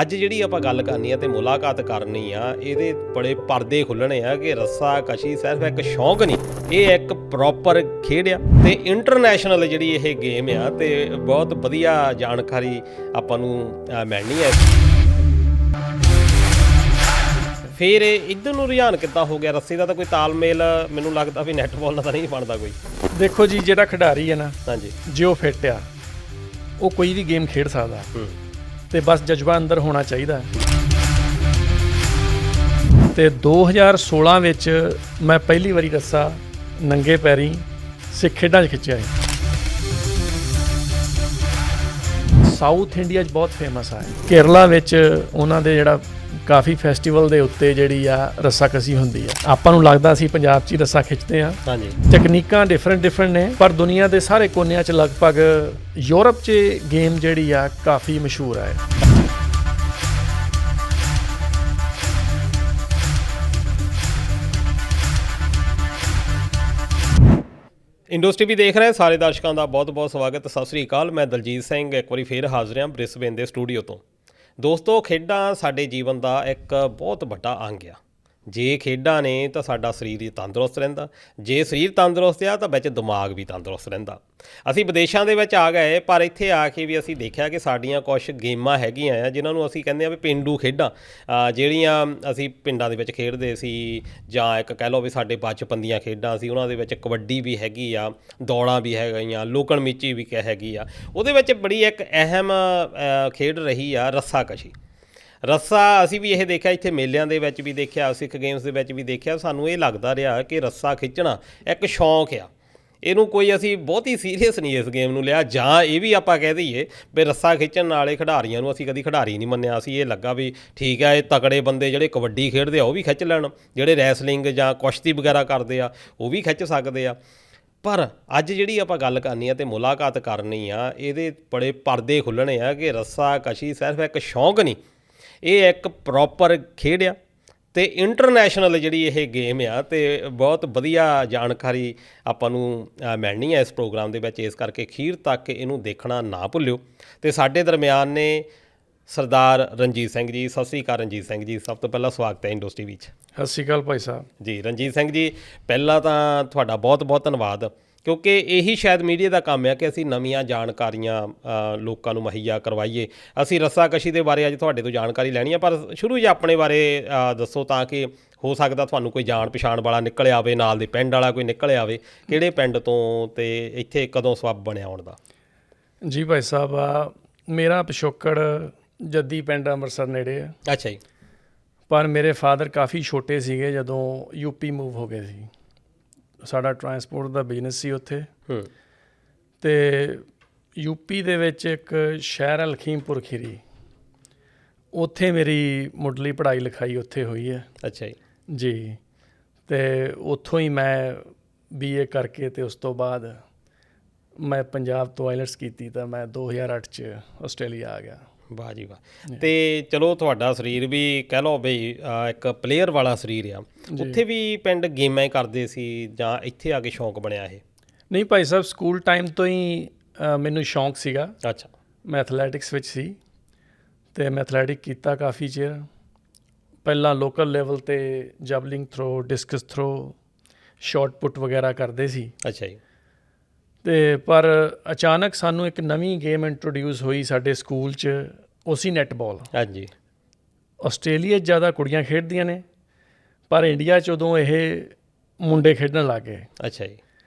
ਅੱਜ ਜਿਹੜੀ ਆਪਾਂ ਗੱਲ ਕਰਨੀ ਆ ਤੇ ਮੁਲਾਕਾਤ ਕਰਨੀ ਆ, ਇਹਦੇ ਬੜੇ ਪਰਦੇ ਖੁੱਲ੍ਹਣੇ ਆ ਕਿ ਰੱਸਾ ਕਸ਼ੀ ਸਿਰਫ ਇੱਕ ਸ਼ੌਂਕ ਨਹੀਂ, ਇਹ ਇੱਕ ਪ੍ਰੋਪਰ ਖੇਡ ਆ ਤੇ ਇੰਟਰਨੈਸ਼ਨਲ ਜਿਹੜੀ ਇਹ ਗੇਮ ਆ ਤੇ ਬਹੁਤ ਵਧੀਆ ਜਾਣਕਾਰੀ ਆਪਾਂ ਨੂੰ ਮਿਲਣੀ ਹੈ। ਫਿਰ ਇੱਧਰ ਨੂੰ ਰੁਝਾਨ ਕਿੱਦਾਂ ਹੋ ਗਿਆ ਰੱਸੇ ਦਾ? ਤਾਂ ਕੋਈ ਤਾਲਮੇਲ ਮੈਨੂੰ ਲੱਗਦਾ ਵੀ ਨੈਟਬਾਲ ਨਾਲ ਤਾਂ ਨਹੀਂ ਬਣਦਾ ਕੋਈ। ਦੇਖੋ ਜੀ, ਜਿਹੜਾ ਖਿਡਾਰੀ ਹੈ ਨਾ, ਹਾਂਜੀ, ਜੇ ਉਹ ਫਿੱਟ ਆ ਉਹ ਕੋਈ ਵੀ ਗੇਮ ਖੇਡ ਸਕਦਾ ਤੇ ਬਸ ਜਜ਼ਬਾ ਅੰਦਰ ਹੋਣਾ ਚਾਹੀਦਾ। ਤੇ 2016 ਵਿੱਚ ਮੈਂ ਪਹਿਲੀ ਵਾਰੀ ਰੱਸਾ ਨੰਗੇ ਪੈਰੀਂ ਸਿੱਖ ਖੇਡਾਂ 'ਚ ਖਿੱਚਿਆ ਹੈ। ਸਾਊਥ ਇੰਡੀਆ 'ਚ ਬਹੁਤ ਫੇਮਸ ਆ। ਕੇਰਲਾ ਵਿੱਚ ਉਹਨਾਂ ਦੇ ਜਿਹੜਾ ਕਾਫੀ ਫੈਸਟੀਵਲ ਦੇ ਉੱਤੇ ਜਿਹੜੀ ਆ ਰੱਸਾਕਸ਼ੀ ਹੁੰਦੀ ਆ। ਆਪਾਂ ਨੂੰ ਲੱਗਦਾ ਅਸੀਂ ਪੰਜਾਬ 'ਚ ਹੀ ਰੱਸਾ ਖਿੱਚਦੇ ਆ। ਹਾਂਜੀ, ਤਕਨੀਕਾਂ ਡਿਫਰੈਂਟ ਨੇ, ਪਰ ਦੁਨੀਆ ਦੇ ਸਾਰੇ ਕੋਨਿਆਂ 'ਚ ਲਗਭਗ ਯੂਰਪ 'ਚ ਗੇਮ ਜਿਹੜੀ ਆ ਕਾਫੀ ਮਸ਼ਹੂਰ ਹੈ। ਇੰਡਸਟਰੀ ਵੀ ਦੇਖ ਰਹੇ ਸਾਰੇ ਦਰਸ਼ਕਾਂ ਦਾ ਬਹੁਤ ਬਹੁਤ ਸਵਾਗਤ। ਸਤਿ ਸ੍ਰੀ ਅਕਾਲ। ਮੈਂ ਦਲਜੀਤ ਸਿੰਘ ਇੱਕ ਵਾਰੀ ਫੇਰ ਹਾਜ਼ਰ ਹਾਂ ਬ੍ਰਿਸਬੇਨ ਦੇ ਸਟੂਡੀਓ ਤੋਂ। ਦੋਸਤੋ, ਖੇਡਾਂ ਸਾਡੇ ਜੀਵਨ ਦਾ ਇੱਕ ਬਹੁਤ ਵੱਡਾ ਅੰਗ ਆ। ਜੇ ਖੇਡਾਂ ਨੇ ਤਾਂ ਸਾਡਾ ਸਰੀਰ ਹੀ ਤੰਦਰੁਸਤ ਰਹਿੰਦਾ, ਜੇ ਸਰੀਰ ਤੰਦਰੁਸਤ ਆ ਤਾਂ ਵਿੱਚ ਦਿਮਾਗ ਵੀ ਤੰਦਰੁਸਤ ਰਹਿੰਦਾ। ਅਸੀਂ ਵਿਦੇਸ਼ਾਂ ਦੇ ਵਿੱਚ ਆ ਗਏ, ਪਰ ਇੱਥੇ ਆ ਕੇ ਵੀ ਅਸੀਂ ਦੇਖਿਆ ਕਿ ਸਾਡੀਆਂ ਕੁਛ ਗੇਮਾਂ ਹੈਗੀਆਂ ਆ ਜਿਨ੍ਹਾਂ ਨੂੰ ਅਸੀਂ ਕਹਿੰਦੇ ਆ ਵੀ ਪੇਂਡੂ ਖੇਡਾਂ, ਜਿਹੜੀਆਂ ਅਸੀਂ ਪਿੰਡਾਂ ਦੇ ਵਿੱਚ ਖੇਡਦੇ ਸੀ, ਜਾਂ ਇੱਕ ਕਹਿ ਲਓ ਵੀ ਸਾਡੇ ਬਚਪਨ ਦੀਆਂ ਖੇਡਾਂ ਸੀ। ਉਹਨਾਂ ਦੇ ਵਿੱਚ ਕਬੱਡੀ ਵੀ ਹੈਗੀ ਆ, ਦੌੜਾਂ ਵੀ ਹੈਗੀਆਂ, ਲੁਕਣ ਮਿਚੀ ਵੀ ਹੈਗੀ ਆ। ਉਹਦੇ ਵਿੱਚ ਬੜੀ ਇੱਕ ਅਹਿਮ ਖੇਡ ਰਹੀ ਆ ਰੱਸਾਕਸ਼ੀ। ਰੱਸਾ ਅਸੀਂ ਵੀ ਇਹ ਦੇਖਿਆ, ਇੱਥੇ ਮੇਲਿਆਂ ਦੇ ਵਿੱਚ ਵੀ ਦੇਖਿਆ, ਸਿੱਖ ਗੇਮਸ ਦੇ ਵਿੱਚ ਵੀ ਦੇਖਿਆ। ਸਾਨੂੰ ਇਹ ਲੱਗਦਾ ਰਿਹਾ ਕਿ ਰੱਸਾ ਖਿੱਚਣਾ ਇੱਕ ਸ਼ੌਂਕ ਆ। ਇਹਨੂੰ ਕੋਈ ਅਸੀਂ ਬਹੁਤੀ ਸੀਰੀਅਸ ਨਹੀਂ ਇਸ ਗੇਮ ਨੂੰ ਲਿਆ, ਜਾਂ ਇਹ ਵੀ ਆਪਾਂ ਕਹਿ ਦਈਏ ਵੀ ਰੱਸਾ ਖਿੱਚਣ ਵਾਲੇ ਖਿਡਾਰੀਆਂ ਨੂੰ ਅਸੀਂ ਕਦੀ ਖਿਡਾਰੀ ਨਹੀਂ ਮੰਨਿਆ। ਅਸੀਂ ਇਹ ਲੱਗਾ ਵੀ ਠੀਕ ਆ, ਇਹ ਤਕੜੇ ਬੰਦੇ ਜਿਹੜੇ ਕਬੱਡੀ ਖੇਡਦੇ ਆ ਉਹ ਵੀ ਖਿੱਚ ਲੈਣ, ਜਿਹੜੇ ਰੈਸਲਿੰਗ ਜਾਂ ਕੁਸ਼ਤੀ ਵਗੈਰਾ ਕਰਦੇ ਆ ਉਹ ਵੀ ਖਿੱਚ ਸਕਦੇ ਆ। ਪਰ ਅੱਜ ਜਿਹੜੀ ਆਪਾਂ ਗੱਲ ਕਰਨੀ ਆ ਤੇ ਮੁਲਾਕਾਤ ਕਰਨੀ ਆ, ਇਹਦੇ ਬੜੇ ਪਰਦੇ ਖੁੱਲ੍ਹਣੇ ਆ ਕਿ ਰੱਸਾਕਸ਼ੀ ਸਿਰਫ ਇੱਕ ਸ਼ੌਂਕ ਨਹੀਂ, ਇਹ ਇੱਕ ਪ੍ਰੋਪਰ ਖੇਡ ਆ ਤੇ ਇੰਟਰਨੈਸ਼ਨਲ ਜਿਹੜੀ ਇਹ ਗੇਮ ਆ ਤੇ ਬਹੁਤ ਵਧੀਆ ਜਾਣਕਾਰੀ ਆਪਾਂ ਨੂੰ ਮਿਲਣੀ ਹੈ ਇਸ ਪ੍ਰੋਗਰਾਮ ਦੇ ਵਿੱਚ। ਇਸ ਕਰਕੇ ਅਖੀਰ ਤੱਕ ਇਹਨੂੰ ਦੇਖਣਾ ਨਾ ਭੁੱਲਿਓ। ਤੇ ਸਾਡੇ ਦਰਮਿਆਨ ਨੇ ਸਰਦਾਰ ਰਣਜੀਤ ਸਿੰਘ ਜੀ। ਸਤਿ ਸ੍ਰੀ ਅਕਾਲ ਰਣਜੀਤ ਸਿੰਘ ਜੀ, ਸਭ ਤੋਂ ਪਹਿਲਾਂ ਸਵਾਗਤ ਹੈ ਇੰਡਸਟਰੀ ਵਿੱਚ। ਸਤਿ ਸ਼੍ਰੀ ਅਕਾਲ ਭਾਈ ਸਾਹਿਬ ਜੀ। ਰਣਜੀਤ ਸਿੰਘ ਜੀ, ਪਹਿਲਾਂ ਤਾਂ ਤੁਹਾਡਾ ਬਹੁਤ ਬਹੁਤ ਧੰਨਵਾਦ, ਕਿਉਂਕਿ ਇਹੀ ਸ਼ਾਇਦ ਮੀਡੀਆ ਦਾ ਕੰਮ ਆ ਕਿ ਅਸੀਂ ਨਵੀਆਂ ਜਾਣਕਾਰੀਆਂ ਲੋਕਾਂ ਨੂੰ ਮੁਹੱਈਆ ਕਰਵਾਈਏ। ਅਸੀਂ ਰੱਸਾਕਸ਼ੀ ਦੇ ਬਾਰੇ ਅੱਜ ਤੁਹਾਡੇ ਤੋਂ ਜਾਣਕਾਰੀ ਲੈਣੀ ਆ, ਪਰ ਸ਼ੁਰੂ 'ਚ ਆਪਣੇ ਬਾਰੇ ਦੱਸੋ ਤਾਂ ਕਿ ਹੋ ਸਕਦਾ ਤੁਹਾਨੂੰ ਕੋਈ ਜਾਣ ਪਛਾਣ ਵਾਲਾ ਨਿਕਲ ਆਵੇ, ਨਾਲ ਦੇ ਪਿੰਡ ਵਾਲਾ ਕੋਈ ਨਿਕਲ ਆਵੇ। ਕਿਹੜੇ ਪਿੰਡ ਤੋਂ ਤੇ ਇੱਥੇ ਕਦੋਂ ਸਬੱਬ ਬਣਿਆ ਆਉਣ ਦਾ? ਜੀ ਭਾਈ ਸਾਹਿਬ, ਮੇਰਾ ਪਿਛੋਕੜ ਜੱਦੀ ਪਿੰਡ ਅੰਮ੍ਰਿਤਸਰ ਨੇੜੇ ਆ। ਅੱਛਾ ਜੀ। ਪਰ ਮੇਰੇ ਫਾਦਰ ਕਾਫੀ ਛੋਟੇ ਸੀਗੇ ਜਦੋਂ ਯੂਪੀ ਮੂਵ ਹੋ ਗਏ ਸੀ। ਸਾਡਾ ਟਰਾਂਸਪੋਰਟ ਦਾ ਬਿਜ਼ਨਸ ਸੀ ਉੱਥੇ। ਅਤੇ ਯੂਪੀ ਦੇ ਵਿੱਚ ਇੱਕ ਸ਼ਹਿਰ ਹੈ ਲਖੀਮਪੁਰ ਖੀਰੀ, ਉੱਥੇ ਮੇਰੀ ਮੁੱਢਲੀ ਪੜ੍ਹਾਈ ਲਿਖਾਈ ਉੱਥੇ ਹੋਈ ਹੈ। ਅੱਛਾ ਜੀ। ਜੀ। ਅਤੇ ਉੱਥੋਂ ਹੀ ਮੈਂ BA ਕਰਕੇ ਅਤੇ ਉਸ ਤੋਂ ਬਾਅਦ ਮੈਂ ਪੰਜਾਬ ਤੋਂ ਆਈਲੈਟਸ ਕੀਤੀ ਤਾਂ ਮੈਂ 2008 'ਚ ਆਸਟ੍ਰੇਲੀਆ ਆ ਗਿਆ। ਵਾਹ ਜੀ ਵਾਹ। ਤੇ ਚਲੋ, ਤੁਹਾਡਾ ਸਰੀਰ ਵੀ ਕਹਿ ਲਓ ਬਈ ਇੱਕ ਪਲੇਅਰ ਵਾਲਾ ਸਰੀਰ ਆ। ਉੱਥੇ ਵੀ ਪਿੰਡ ਗੇਮਾਂ ਹੀ ਕਰਦੇ ਸੀ ਜਾਂ ਇੱਥੇ ਆ ਕੇ ਸ਼ੌਂਕ ਬਣਿਆ ਇਹ? ਨਹੀਂ ਭਾਈ ਸਾਹਿਬ, ਸਕੂਲ ਟਾਈਮ ਤੋਂ ਹੀ ਮੈਨੂੰ ਸ਼ੌਂਕ ਸੀਗਾ। ਅੱਛਾ। ਮੈਂ ਐਥਲੈਟਿਕਸ ਵਿੱਚ ਸੀ ਅਤੇ ਮੈਂ ਐਥਲੈਟਿਕ ਕੀਤਾ ਕਾਫੀ ਚਿਰ। ਪਹਿਲਾਂ ਲੋਕਲ ਲੈਵਲ 'ਤੇ ਜੈਵਲਿੰਗ ਥਰੋ, ਡਿਸਕਸ ਥਰੋ, ਸ਼ਾਟ ਪੁੱਟ ਵਗੈਰਾ ਕਰਦੇ ਸੀ। ਅੱਛਾ ਜੀ। ਅਤੇ ਪਰ ਅਚਾਨਕ ਸਾਨੂੰ ਇੱਕ ਨਵੀਂ ਗੇਮ ਇੰਟਰੋਡਿਊਸ ਹੋਈ ਸਾਡੇ ਸਕੂਲ 'ਚ, ਉਹ ਸੀ ਨੈੱਟਬਾਲ। ਹਾਂਜੀ। ਆਸਟ੍ਰੇਲੀਆ 'ਚ ਜ਼ਿਆਦਾ ਕੁੜੀਆਂ ਖੇਡਦੀਆਂ ਨੇ, ਪਰ ਇੰਡੀਆ 'ਚ ਉਦੋਂ ਇਹ ਮੁੰਡੇ ਖੇਡਣ ਲੱਗ ਗਏ। ਅੱਛਾ ਜੀ।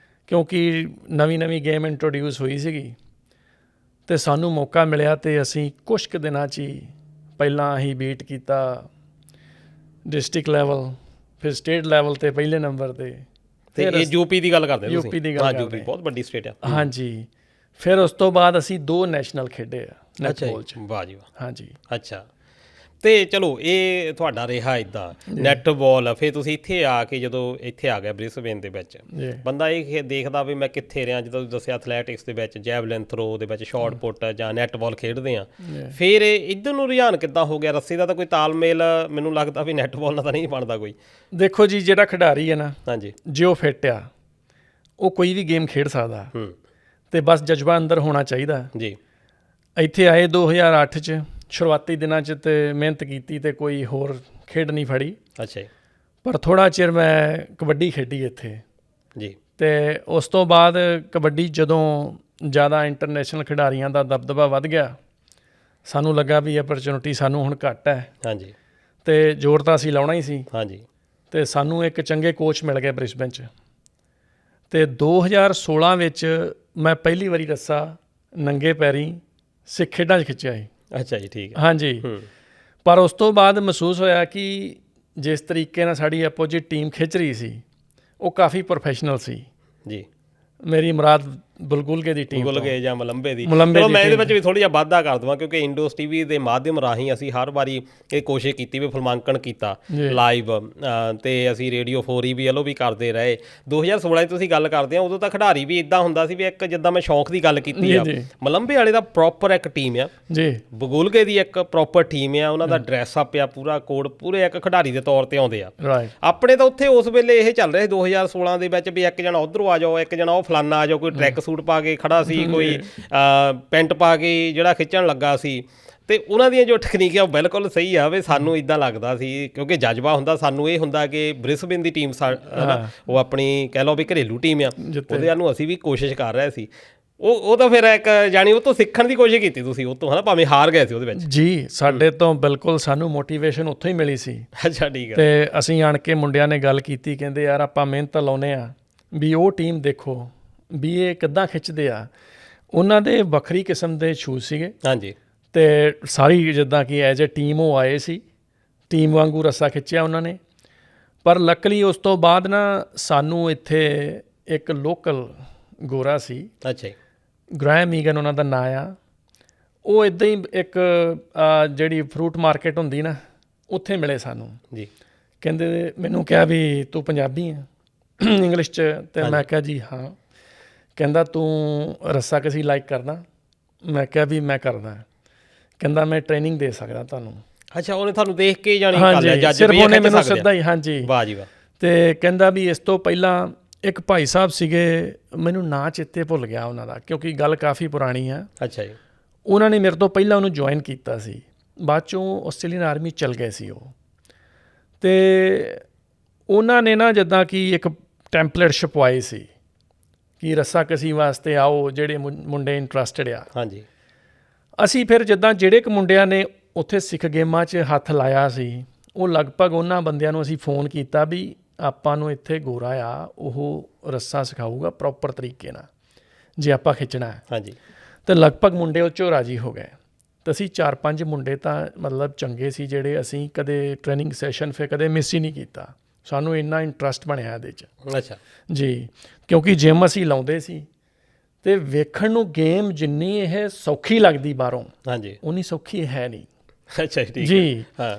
ਕਿਉਂਕਿ ਨਵੀਂ ਗੇਮ ਇੰਟਰੋਡਿਊਸ ਹੋਈ ਸੀਗੀ ਅਤੇ ਸਾਨੂੰ ਮੌਕਾ ਮਿਲਿਆ ਅਤੇ ਅਸੀਂ ਕੁਛ ਕੁ ਦਿਨਾਂ 'ਚ ਹੀ ਪਹਿਲਾਂ ਅਸੀਂ ਬੀਟ ਕੀਤਾ ਡਿਸਟ੍ਰਿਕਟ ਲੈਵਲ, ਫਿਰ ਸਟੇਟ ਲੈਵਲ 'ਤੇ ਪਹਿਲੇ ਨੰਬਰ 'ਤੇ। ਤੇ ਇਹ ਯੂਪੀ ਦੀ ਗੱਲ ਕਰਦੇ? ਯੂਪੀ ਦੀ ਗੱਲ। ਯੂਪੀ ਬਹੁਤ ਵੱਡੀ ਸਟੇਟ ਆ। ਹਾਂਜੀ। ਫਿਰ ਉਸ ਤੋਂ ਬਾਅਦ ਅਸੀਂ 2 ਨੈਸ਼ਨਲ ਖੇਡੇ ਆ ਨੈੱਟਬਾਲ 'ਚ। ਵਾਹ ਜੀ ਵਾਹ। ਹਾਂਜੀ। ਅੱਛਾ। ਤੇ ਚਲੋ, ਇਹ ਤੁਹਾਡਾ ਰਿਹਾ ਇੱਦਾਂ ਨੈੱਟਬਾਲ। ਫਿਰ ਤੁਸੀਂ ਇੱਥੇ ਆ ਕੇ ਜਦੋਂ ਇੱਥੇ ਆ ਗਿਆ ਬ੍ਰਿਸਬੇਨ ਦੇ ਵਿੱਚ, ਬੰਦਾ ਇਹ ਦੇਖਦਾ ਵੀ ਮੈਂ ਕਿੱਥੇ ਰਿਹਾ। ਜਦੋਂ ਦੱਸਿਆ ਐਥਲੈਟਿਕਸ ਦੇ ਵਿੱਚ, ਜੈਵਲਿਨ ਥਰੋ ਦੇ ਵਿੱਚ, ਸ਼ਾਟ ਪੁੱਟ ਜਾਂ ਨੈੱਟਬਾਲ ਖੇਡਦੇ ਆ, ਫਿਰ ਇੱਧਰ ਨੂੰ ਰੁਝਾਨ ਕਿੱਦਾਂ ਹੋ ਗਿਆ ਰੱਸੇ ਦਾ? ਤਾਂ ਕੋਈ ਤਾਲਮੇਲ ਮੈਨੂੰ ਲੱਗਦਾ ਵੀ ਨੈੱਟਬਾਲ ਨਾਲ ਤਾਂ ਨਹੀਂ ਬਣਦਾ ਕੋਈ। ਦੇਖੋ ਜੀ, ਜਿਹੜਾ ਖਿਡਾਰੀ ਹੈ ਨਾ, ਹਾਂਜੀ, ਜੇ ਉਹ ਫਿੱਟ ਆ ਉਹ ਕੋਈ ਵੀ ਗੇਮ ਖੇਡ ਸਕਦਾ ਅਤੇ ਬਸ ਜਜ਼ਬਾ ਅੰਦਰ ਹੋਣਾ ਚਾਹੀਦਾ। ਜੀ। ਇੱਥੇ ਆਏ 2008 'ਚ ਸ਼ੁਰੂਆਤੀ ਦਿਨਾਂ 'ਚ ਤੇ ਮਿਹਨਤ ਕੀਤੀ ਤੇ ਕੋਈ ਹੋਰ ਖੇਡ ਨਹੀਂ ਫੜੀ। ਅੱਛਾ ਜੀ। ਪਰ ਥੋੜ੍ਹਾ ਚਿਰ ਮੈਂ ਕਬੱਡੀ ਖੇਡੀ ਇੱਥੇ ਜੀ। ਤੇ ਉਸ ਤੋਂ ਬਾਅਦ ਕਬੱਡੀ ਜਦੋਂ ਜ਼ਿਆਦਾ ਇੰਟਰਨੈਸ਼ਨਲ ਖਿਡਾਰੀਆਂ ਦਾ ਦਬਦਬਾ ਵੱਧ ਗਿਆ, ਸਾਨੂੰ ਲੱਗਾ ਵੀ ਅਪਰਚੁਨਿਟੀ ਸਾਨੂੰ ਹੁਣ ਘੱਟ ਹੈ। ਹਾਂਜੀ। ਤੇ ਜ਼ੋਰ ਤਾਂ ਅਸੀਂ ਲਾਉਣਾ ਹੀ ਸੀ। ਹਾਂਜੀ। ਤੇ ਸਾਨੂੰ ਇੱਕ ਚੰਗੇ ਕੋਚ ਮਿਲ ਗਏ ਬ੍ਰਿਸਬੇਨ 'ਚ। ਤੇ 2016 ਵਿੱਚ ਮੈਂ ਪਹਿਲੀ ਵਾਰੀ ਰੱਸਾ ਨੰਗੇ ਪੈਰੀਂ ਸਿੱਖ ਖੇਡਾਂ 'ਚ ਖਿੱਚਿਆ ਸੀ। ਅੱਛਾ ਜੀ, ਠੀਕ ਹੈ। ਹਾਂਜੀ। ਪਰ ਉਸ ਤੋਂ ਬਾਅਦ ਮਹਿਸੂਸ ਹੋਇਆ ਕਿ ਜਿਸ ਤਰੀਕੇ ਨਾਲ ਸਾਡੀ ਅਪੋਜਿਟ ਟੀਮ ਖਿੱਚ ਰਹੀ ਸੀ ਉਹ ਕਾਫੀ ਪ੍ਰੋਫੈਸ਼ਨਲ ਸੀ। ਜੀ। ਮੇਰੀ ਮੁਰਾਦ ਬੁਲਗੁਲਗੇ ਦੀ ਟੀਮ ਬੁਲਗੁਲਗੇ ਜਾਂ ਮਲੰਬੇ ਦੀ। ਮਲੰਬੇ ਚਲੋ ਦੀ ਮੈਂ ਇਹਦੇ team। ਵਿੱਚ ਵੀ ਥੋੜ੍ਹਾ ਜਿਹਾ ਵਾਧਾ ਕਰ ਦੇਵਾਂ, ਕਿਉਂਕਿ ਇੰਡੋਸ ਟੀਵੀ ਦੇ ਮਾਧਿਅਮ ਰਾਹੀਂ ਅਸੀਂ ਹਰ ਵਾਰੀ ਇਹ ਕੋਸ਼ਿਸ਼ ਕੀਤੀ ਵੀ ਫਿਲਮਾਂਕਣ ਕੀਤਾ ਲਾਈਵ, ਤੇ ਅਸੀਂ ਰੇਡੀਓ 4 ਵੀ ਵੱਲੋਂ ਵੀ ਕਰਦੇ ਰਹੇ। 2016 'ਚ ਤੁਸੀਂ ਗੱਲ ਕਰਦੇ ਆ, ਉਦੋਂ ਤਾਂ ਖਿਡਾਰੀ ਵੀ ਇੱਦਾਂ ਹੁੰਦਾ ਸੀ ਵੀ ਇੱਕ ਜਿੱਦਾਂ ਮੈਂ ਸ਼ੌਂਕ ਦੀ ਗੱਲ ਕੀਤੀ ਆ, ਮਲੰਬੇ ਵਾਲੇ ਦਾ ਪ੍ਰੋਪਰ ਇੱਕ ਟੀਮ ਆ ਜੀ, ਬਗੁਲਗੇ ਦੀ ਇੱਕ ਪ੍ਰੋਪਰ ਟੀਮ ਆ, ਉਹਨਾਂ ਦਾ ਡਰੈਸ ਅਪ ਆ ਪੂਰਾ ਕੋਡ, ਪੂਰੇ ਇੱਕ ਖਿਡਾਰੀ ਦੇ ਤੌਰ ਤੇ ਆਉਂਦੇ ਆ। ਆਪਣੇ ਤਾਂ ਉੱਥੇ ਉਸ ਵੇਲੇ ਇਹ ਚੱਲ ਰਿਹਾ ਸੀ 2016 ਦੇ ਵਿੱਚ ਵੀ ਇੱਕ ਜਣਾ ਉੱਧਰੋਂ ਆ ਜਾਓ, ਇੱਕ ਜਣਾ ਉਹ ਫਲਾਨਾ ਆ ਜਾਓ, ਕੋਈ ਟਰੈਕ ਸੂਟ ਪਾ ਕੇ ਖੜਾ ਸੀ, ਕੋਈ ਪੈਂਟ ਪਾ ਕੇ ਜਿਹੜਾ ਖਿੱਚਣ ਲੱਗਾ ਸੀ। ਤੇ ਉਹਨਾਂ ਦੀਆਂ ਜੋ ਟੈਕਨੀਕ ਆ ਉਹ ਬਿਲਕੁਲ ਸਹੀ ਆ ਵੀ ਸਾਨੂੰ ਇੱਦਾਂ ਲੱਗਦਾ ਸੀ, ਕਿਉਂਕਿ ਜਜ਼ਬਾ ਹੁੰਦਾ ਸਾਨੂੰ ਇਹ ਹੁੰਦਾ ਕਿ ਬ੍ਰਿਸਬੇਨ ਦੀ ਟੀਮ ਉਹ ਆਪਣੀ ਕਹਿ ਲਓ ਵੀ ਘਰੇਲੂ ਟੀਮ ਆ, ਉਹਦੇ ਵੱਲ ਨੂੰ ਅਸੀਂ ਵੀ ਕੋਸ਼ਿਸ਼ ਕਰ ਰਹੇ ਸੀ। ਉਹ ਤਾਂ ਫਿਰ ਇੱਕ ਜਾਣੀ ਉਹ ਤੋਂ ਸਿੱਖਣ ਦੀ ਕੋਸ਼ਿਸ਼ ਕੀਤੀ ਤੁਸੀਂ ਉਹ ਤੋਂ, ਹੈ ਨਾ, ਭਾਵੇਂ ਹਾਰ ਗਏ ਸੀ ਉਹਦੇ ਵਿੱਚ। ਜੀ, ਸਾਡੇ ਤੋਂ ਬਿਲਕੁਲ ਸਾਨੂੰ ਮੋਟੀਵੇਸ਼ਨ ਉੱਥੋਂ ਹੀ ਮਿਲੀ ਸੀ। ਅੱਛਾ, ਠੀਕ ਹੈ। ਤੇ ਅਸੀਂ ਆਣ ਕੇ ਮੁੰਡਿਆਂ ਨੇ ਗੱਲ ਕੀਤੀ, ਕਹਿੰਦੇ ਯਾਰ ਆਪਾਂ ਮਿਹਨਤ ਲਾਉਂਦੇ ਆ ਵੀ ਉਹ ਟੀਮ ਦੇਖੋ ਵੀ ਇਹ ਕਿੱਦਾਂ ਖਿੱਚਦੇ ਆ। ਉਹਨਾਂ ਦੇ ਵੱਖਰੀ ਕਿਸਮ ਦੇ ਸ਼ੂਜ਼ ਸੀਗੇ। ਹਾਂਜੀ। ਤੇ ਸਾਰੀ ਜਿੱਦਾਂ ਕਿ ਐਜ਼ ਏ ਟੀਮ ਉਹ ਆਏ ਸੀ, ਟੀਮ ਵਾਂਗੂ ਰੱਸਾ ਖਿੱਚਿਆ ਉਹਨਾਂ ਨੇ। ਪਰ ਲੱਕਲੀ ਉਸ ਤੋਂ ਬਾਅਦ ਨਾ ਸਾਨੂੰ ਇੱਥੇ ਇੱਕ ਲੋਕਲ ਗੋਰਾ ਸੀ, ਅੱਛਾ ਜੀ, ਗ੍ਰੈਮ ਈਗਨ ਉਹਨਾਂ ਦਾ ਨਾਂ ਆ। ਉਹ ਇੱਦਾਂ ਹੀ ਇੱਕ ਜਿਹੜੀ ਫਰੂਟ ਮਾਰਕੀਟ ਹੁੰਦੀ ਨਾ ਉੱਥੇ ਮਿਲੇ ਸਾਨੂੰ ਜੀ। ਕਹਿੰਦੇ ਮੈਨੂੰ ਕਿਹਾ ਵੀ ਤੂੰ ਪੰਜਾਬੀ ਆ ਇੰਗਲਿਸ਼ 'ਚ। ਤੇ ਮੈਂ ਕਿਹਾ ਜੀ ਹਾਂ। ਕਹਿੰਦਾ ਤੂੰ ਰੱਸਾ ਕਸੀ ਲਾਈਕ ਕਰਦਾ? ਮੈਂ ਕਿਹਾ ਵੀ ਮੈਂ ਕਰਦਾ। ਕਹਿੰਦਾ ਮੈਂ ਟ੍ਰੇਨਿੰਗ ਦੇ ਸਕਦਾ ਤੁਹਾਨੂੰ। ਅੱਛਾ, ਉਹਨੇ ਤੁਹਾਨੂੰ ਦੇਖ ਕੇ ਜਾਣੀ ਹਾਂਜੀ, ਸਿਰਫ ਉਹਨੇ ਮੈਨੂੰ ਸਿੱਧਾ ਹੀ। ਹਾਂਜੀ, ਵਾਹ ਜੀ ਵਾਹ। ਤੇ ਕਹਿੰਦਾ ਵੀ ਇਸ ਤੋਂ ਪਹਿਲਾਂ ਇੱਕ ਭਾਈ ਸਾਹਿਬ ਸੀਗੇ, ਮੈਨੂੰ ਨਾਂ ਚੇਤੇ ਭੁੱਲ ਗਿਆ ਉਹਨਾਂ ਦਾ ਕਿਉਂਕਿ ਗੱਲ ਕਾਫੀ ਪੁਰਾਣੀ ਆ। ਅੱਛਾ ਜੀ। ਉਹਨਾਂ ਨੇ ਮੇਰੇ ਤੋਂ ਪਹਿਲਾਂ ਉਹਨੂੰ ਜੁਆਇਨ ਕੀਤਾ ਸੀ, ਬਾਅਦ 'ਚੋਂ ਆਸਟ੍ਰੇਲੀਅਨ ਆਰਮੀ ਚਲ ਗਏ ਸੀ ਉਹ। ਤੇ ਉਹਨਾਂ ਨੇ ਨਾ ਜਿੱਦਾਂ ਕਿ ਇੱਕ ਟੈਂਪਲੇਟ ਛਪਵਾਏ ਸੀ ਕਿ ਰੱਸਾ ਕਸੀ ਵਾਸਤੇ ਆਓ ਜਿਹੜੇ ਮੁੰਡੇ ਇੰਟਰਸਟਡ ਆ। ਹਾਂਜੀ। ਅਸੀਂ ਫਿਰ ਜਿੱਦਾਂ ਜਿਹੜੇ ਕੁ ਮੁੰਡਿਆਂ ਨੇ ਉੱਥੇ ਸਿੱਖ ਗੇਮਾਂ 'ਚ ਹੱਥ ਲਾਇਆ ਸੀ, ਉਹ ਲਗਭਗ ਉਹਨਾਂ ਬੰਦਿਆਂ ਨੂੰ ਅਸੀਂ ਫੋਨ ਕੀਤਾ ਵੀ ਆਪਾਂ ਨੂੰ ਇੱਥੇ ਗੋਰਾ ਆ, ਉਹ ਰੱਸਾ ਸਿਖਾਊਗਾ ਪ੍ਰੋਪਰ ਤਰੀਕੇ ਨਾਲ ਜੇ ਆਪਾਂ ਖਿੱਚਣਾ ਹੈ। ਹਾਂਜੀ। ਤੇ ਲਗਭਗ ਮੁੰਡੇ ਉਹ 'ਚੋਂ ਰਾਜੀ ਹੋ ਗਏ। ਤੇ ਅਸੀਂ 4-5 ਮੁੰਡੇ ਤਾਂ ਮਤਲਬ ਚੰਗੇ ਸੀ ਜਿਹੜੇ ਅਸੀਂ ਕਦੇ ਟ੍ਰੇਨਿੰਗ ਸੈਸ਼ਨ ਫਿਰ ਕਦੇ ਮਿਸ ਹੀ ਨਹੀਂ ਕੀਤਾ। ਸਾਨੂੰ ਇੰਨਾ ਇੰਟਰਸਟ ਬਣਿਆ ਇਹਦੇ 'ਚ। ਅੱਛਾ ਜੀ, ਕਿਉਂਕਿ ਜਿਮ ਅਸੀਂ ਲਾਉਂਦੇ ਸੀ ਤੇ ਵੇਖਣ ਨੂੰ ਗੇਮ ਜਿੰਨੀ ਇਹ ਸੌਖੀ ਲੱਗਦੀ ਬਾਹਰੋਂ, ਹਾਂਜੀ, ਉਨੀ ਸੌਖੀ ਹੈ ਨਹੀਂ। ਅੱਛਾ ਜੀ। ਹਾਂ,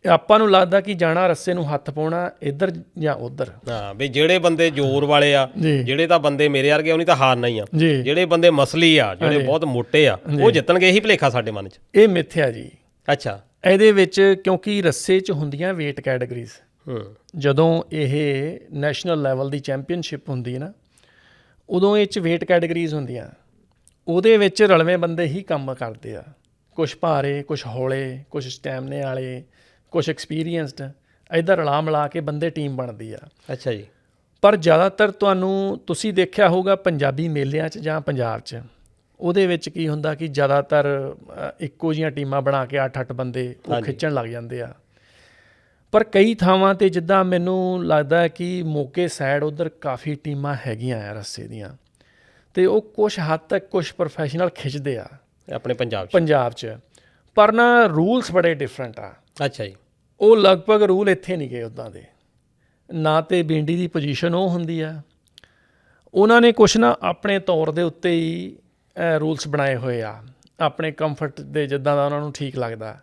ਆਪਾਂ ਨੂੰ ਲੱਗਦਾ ਕਿ ਜਾਣਾ ਰੱਸੇ ਨੂੰ ਹੱਥ ਪਾਉਣਾ ਇੱਧਰ ਜਾਂ ਉੱਧਰ। ਹਾਂ, ਵੀ ਜਿਹੜੇ ਬੰਦੇ ਜ਼ੋਰ ਵਾਲੇ ਆ, ਜਿਹੜੇ ਤਾਂ ਬੰਦੇ ਮੇਰੇ ਵਰਗੇ ਉਹਨੀ ਤਾਂ ਹਾਰਨਾ ਹੀ ਆ। ਜਿਹੜੇ ਬੰਦੇ ਮਸਲੀ ਆ, ਜਿਹੜੇ ਬਹੁਤ ਮੋਟੇ ਆ, ਉਹ ਜਿੱਤਣਗੇ, ਇਹੀ ਭੁਲੇਖਾ ਸਾਡੇ ਮਨ 'ਚ। ਇਹ ਮਿੱਥਿਆ ਜੀ। ਅੱਛਾ। ਇਹਦੇ ਵਿੱਚ ਕਿਉਂਕਿ ਰੱਸੇ 'ਚ ਹੁੰਦੀਆਂ ਵੇਟ ਕੈਟਾਗਰੀਜ਼। ਜਦੋਂ ਇਹ ਨੈਸ਼ਨਲ ਲੈਵਲ ਦੀ ਚੈਂਪੀਅਨਸ਼ਿਪ ਹੁੰਦੀ ਹੈ ਨਾ, ਉਦੋਂ ਇਹ 'ਚ ਵੇਟ ਕੈਟਾਗਰੀਜ਼ ਹੁੰਦੀਆਂ। ਉਹਦੇ ਵਿੱਚ ਰਲਵੇਂ ਬੰਦੇ ਹੀ ਕੰਮ ਕਰਦੇ ਆ, ਕੁਛ ਭਾਰੇ, ਕੁਛ ਹੌਲੇ, ਕੁਛ ਸਟੈਮਨੇ ਵਾਲੇ, ਕੁਛ ਐਕਸਪੀਰੀਅੰਸਡ। ਇੱਧਰ ਰਲਾ ਮਿਲਾ ਕੇ ਬੰਦੇ ਟੀਮ ਬਣਦੀ ਆ। ਅੱਛਾ ਜੀ। ਪਰ ਜ਼ਿਆਦਾਤਰ ਤੁਸੀਂ ਦੇਖਿਆ ਹੋਊਗਾ ਪੰਜਾਬੀ ਮੇਲਿਆਂ 'ਚ ਜਾਂ ਪੰਜਾਬ 'ਚ, ਉਹਦੇ ਵਿੱਚ ਕੀ ਹੁੰਦਾ ਕਿ ਜ਼ਿਆਦਾਤਰ ਇੱਕੋ ਜਿਹੀਆਂ ਟੀਮਾਂ ਬਣਾ ਕੇ 8-8 ਬੰਦੇ ਉਹ ਖਿੱਚਣ ਲੱਗ ਜਾਂਦੇ ਆ। ਪਰ ਕਈ ਥਾਵਾਂ 'ਤੇ ਜਿੱਦਾਂ ਮੈਨੂੰ ਲੱਗਦਾ ਕਿ ਮੋਗੇ ਸਾਈਡ ਉੱਧਰ ਕਾਫੀ ਟੀਮਾਂ ਹੈਗੀਆਂ ਆ ਰੱਸੇ ਦੀਆਂ, ਅਤੇ ਉਹ ਕੁਛ ਹੱਦ ਤੱਕ ਕੁਛ ਪ੍ਰੋਫੈਸ਼ਨਲ ਖਿੱਚਦੇ ਆ ਆਪਣੇ ਪੰਜਾਬ 'ਚ। ਪਰ ਨਾ ਰੂਲਸ ਬੜੇ ਡਿਫਰੈਂਟ ਆ। ਅੱਛਾ ਜੀ। ਉਹ ਲਗਭਗ ਰੂਲ ਇੱਥੇ ਨਹੀਂ ਗਏ ਉੱਦਾਂ ਦੇ ਨਾ। ਤੇ ਬੀਂਡੀ ਦੀ ਪੋਜੀਸ਼ਨ ਉਹ ਹੁੰਦੀ ਆ, ਉਹਨਾਂ ਨੇ ਕੁਛ ਨਾ ਆਪਣੇ ਤੌਰ ਦੇ ਉੱਤੇ ਹੀ ਰੂਲਸ ਬਣਾਏ ਹੋਏ ਆ, ਆਪਣੇ ਕੰਫਰਟ ਦੇ, ਜਿੱਦਾਂ ਦਾ ਉਹਨਾਂ ਨੂੰ ਠੀਕ ਲੱਗਦਾ।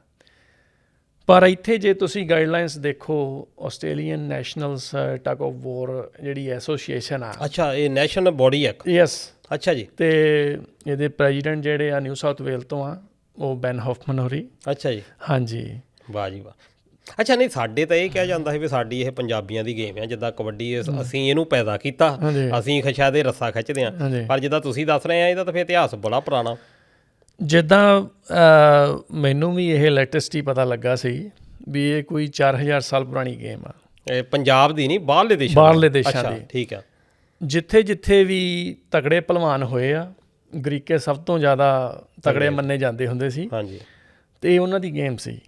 ਪਰ ਇੱਥੇ ਜੇ ਤੁਸੀਂ ਗਾਈਡਲਾਈਨਸ ਦੇਖੋ, Australian nationals tug of war ਜਿਹੜੀ ਐਸੋਸੀਏਸ਼ਨ ਆ। ਅੱਛਾ, ਇਹ ਨੈਸ਼ਨਲ ਬੋਡੀ ਹੈ। ਯੈਸ। ਅੱਛਾ ਜੀ। ਅਤੇ ਇਹਦੇ ਪ੍ਰੈਜ਼ੀਡੈਂਟ ਜਿਹੜੇ ਆ ਨਿਊ ਸਾਊਥ ਵੇਲ ਤੋਂ ਆ, ਉਹ ਬੈਨ ਹੌਫਮਨ ਹੋਰੀ। ਅੱਛਾ ਜੀ। ਹਾਂਜੀ। ਵਾਹ ਜੀ ਵਾਹ। ਅੱਛਾ, ਨਹੀਂ ਸਾਡੇ ਤਾਂ ਇਹ ਕਿਹਾ ਜਾਂਦਾ ਸੀ ਵੀ ਸਾਡੀ ਇਹ ਪੰਜਾਬੀਆਂ ਦੀ ਗੇਮ ਆ, ਜਿੱਦਾਂ ਕਬੱਡੀ ਅਸੀਂ ਇਹਨੂੰ ਪੈਦਾ ਕੀਤਾ, ਅਸੀਂ ਸ਼ਾਇਦ ਇਹ ਰੱਸਾ ਖਿੱਚਦੇ ਹਾਂ। ਪਰ ਜਿੱਦਾਂ ਤੁਸੀਂ ਦੱਸ ਰਹੇ ਆ, ਇਹਦਾ ਤਾਂ ਫਿਰ ਇਤਿਹਾਸ ਬੜਾ ਪੁਰਾਣਾ। ਜਿੱਦਾਂ ਮੈਨੂੰ ਵੀ ਇਹ ਲੈਟੈਸਟ ਹੀ ਪਤਾ ਲੱਗਾ ਸੀ ਵੀ ਇਹ ਕੋਈ 4000 ਸਾਲ ਪੁਰਾਣੀ ਗੇਮ ਆ। ਇਹ ਪੰਜਾਬ ਦੀ ਨਹੀਂ, ਬਾਹਰਲੇ ਦੇਸ਼ਾਂ ਬਾਹਰਲੇ ਦੇਸ਼ਾਂ ਦੀ। ਠੀਕ ਆ। ਜਿੱਥੇ ਜਿੱਥੇ ਵੀ ਤਗੜੇ ਭਲਵਾਨ ਹੋਏ ਆ, ਗਰੀਕੇ ਸਭ ਤੋਂ ਜ਼ਿਆਦਾ ਤਗੜੇ ਮੰਨੇ ਜਾਂਦੇ ਹੁੰਦੇ ਸੀ। ਹਾਂਜੀ। ਤੇ ਇਹ ਉਹਨਾਂ ਦੀ ਗੇਮ ਸੀ।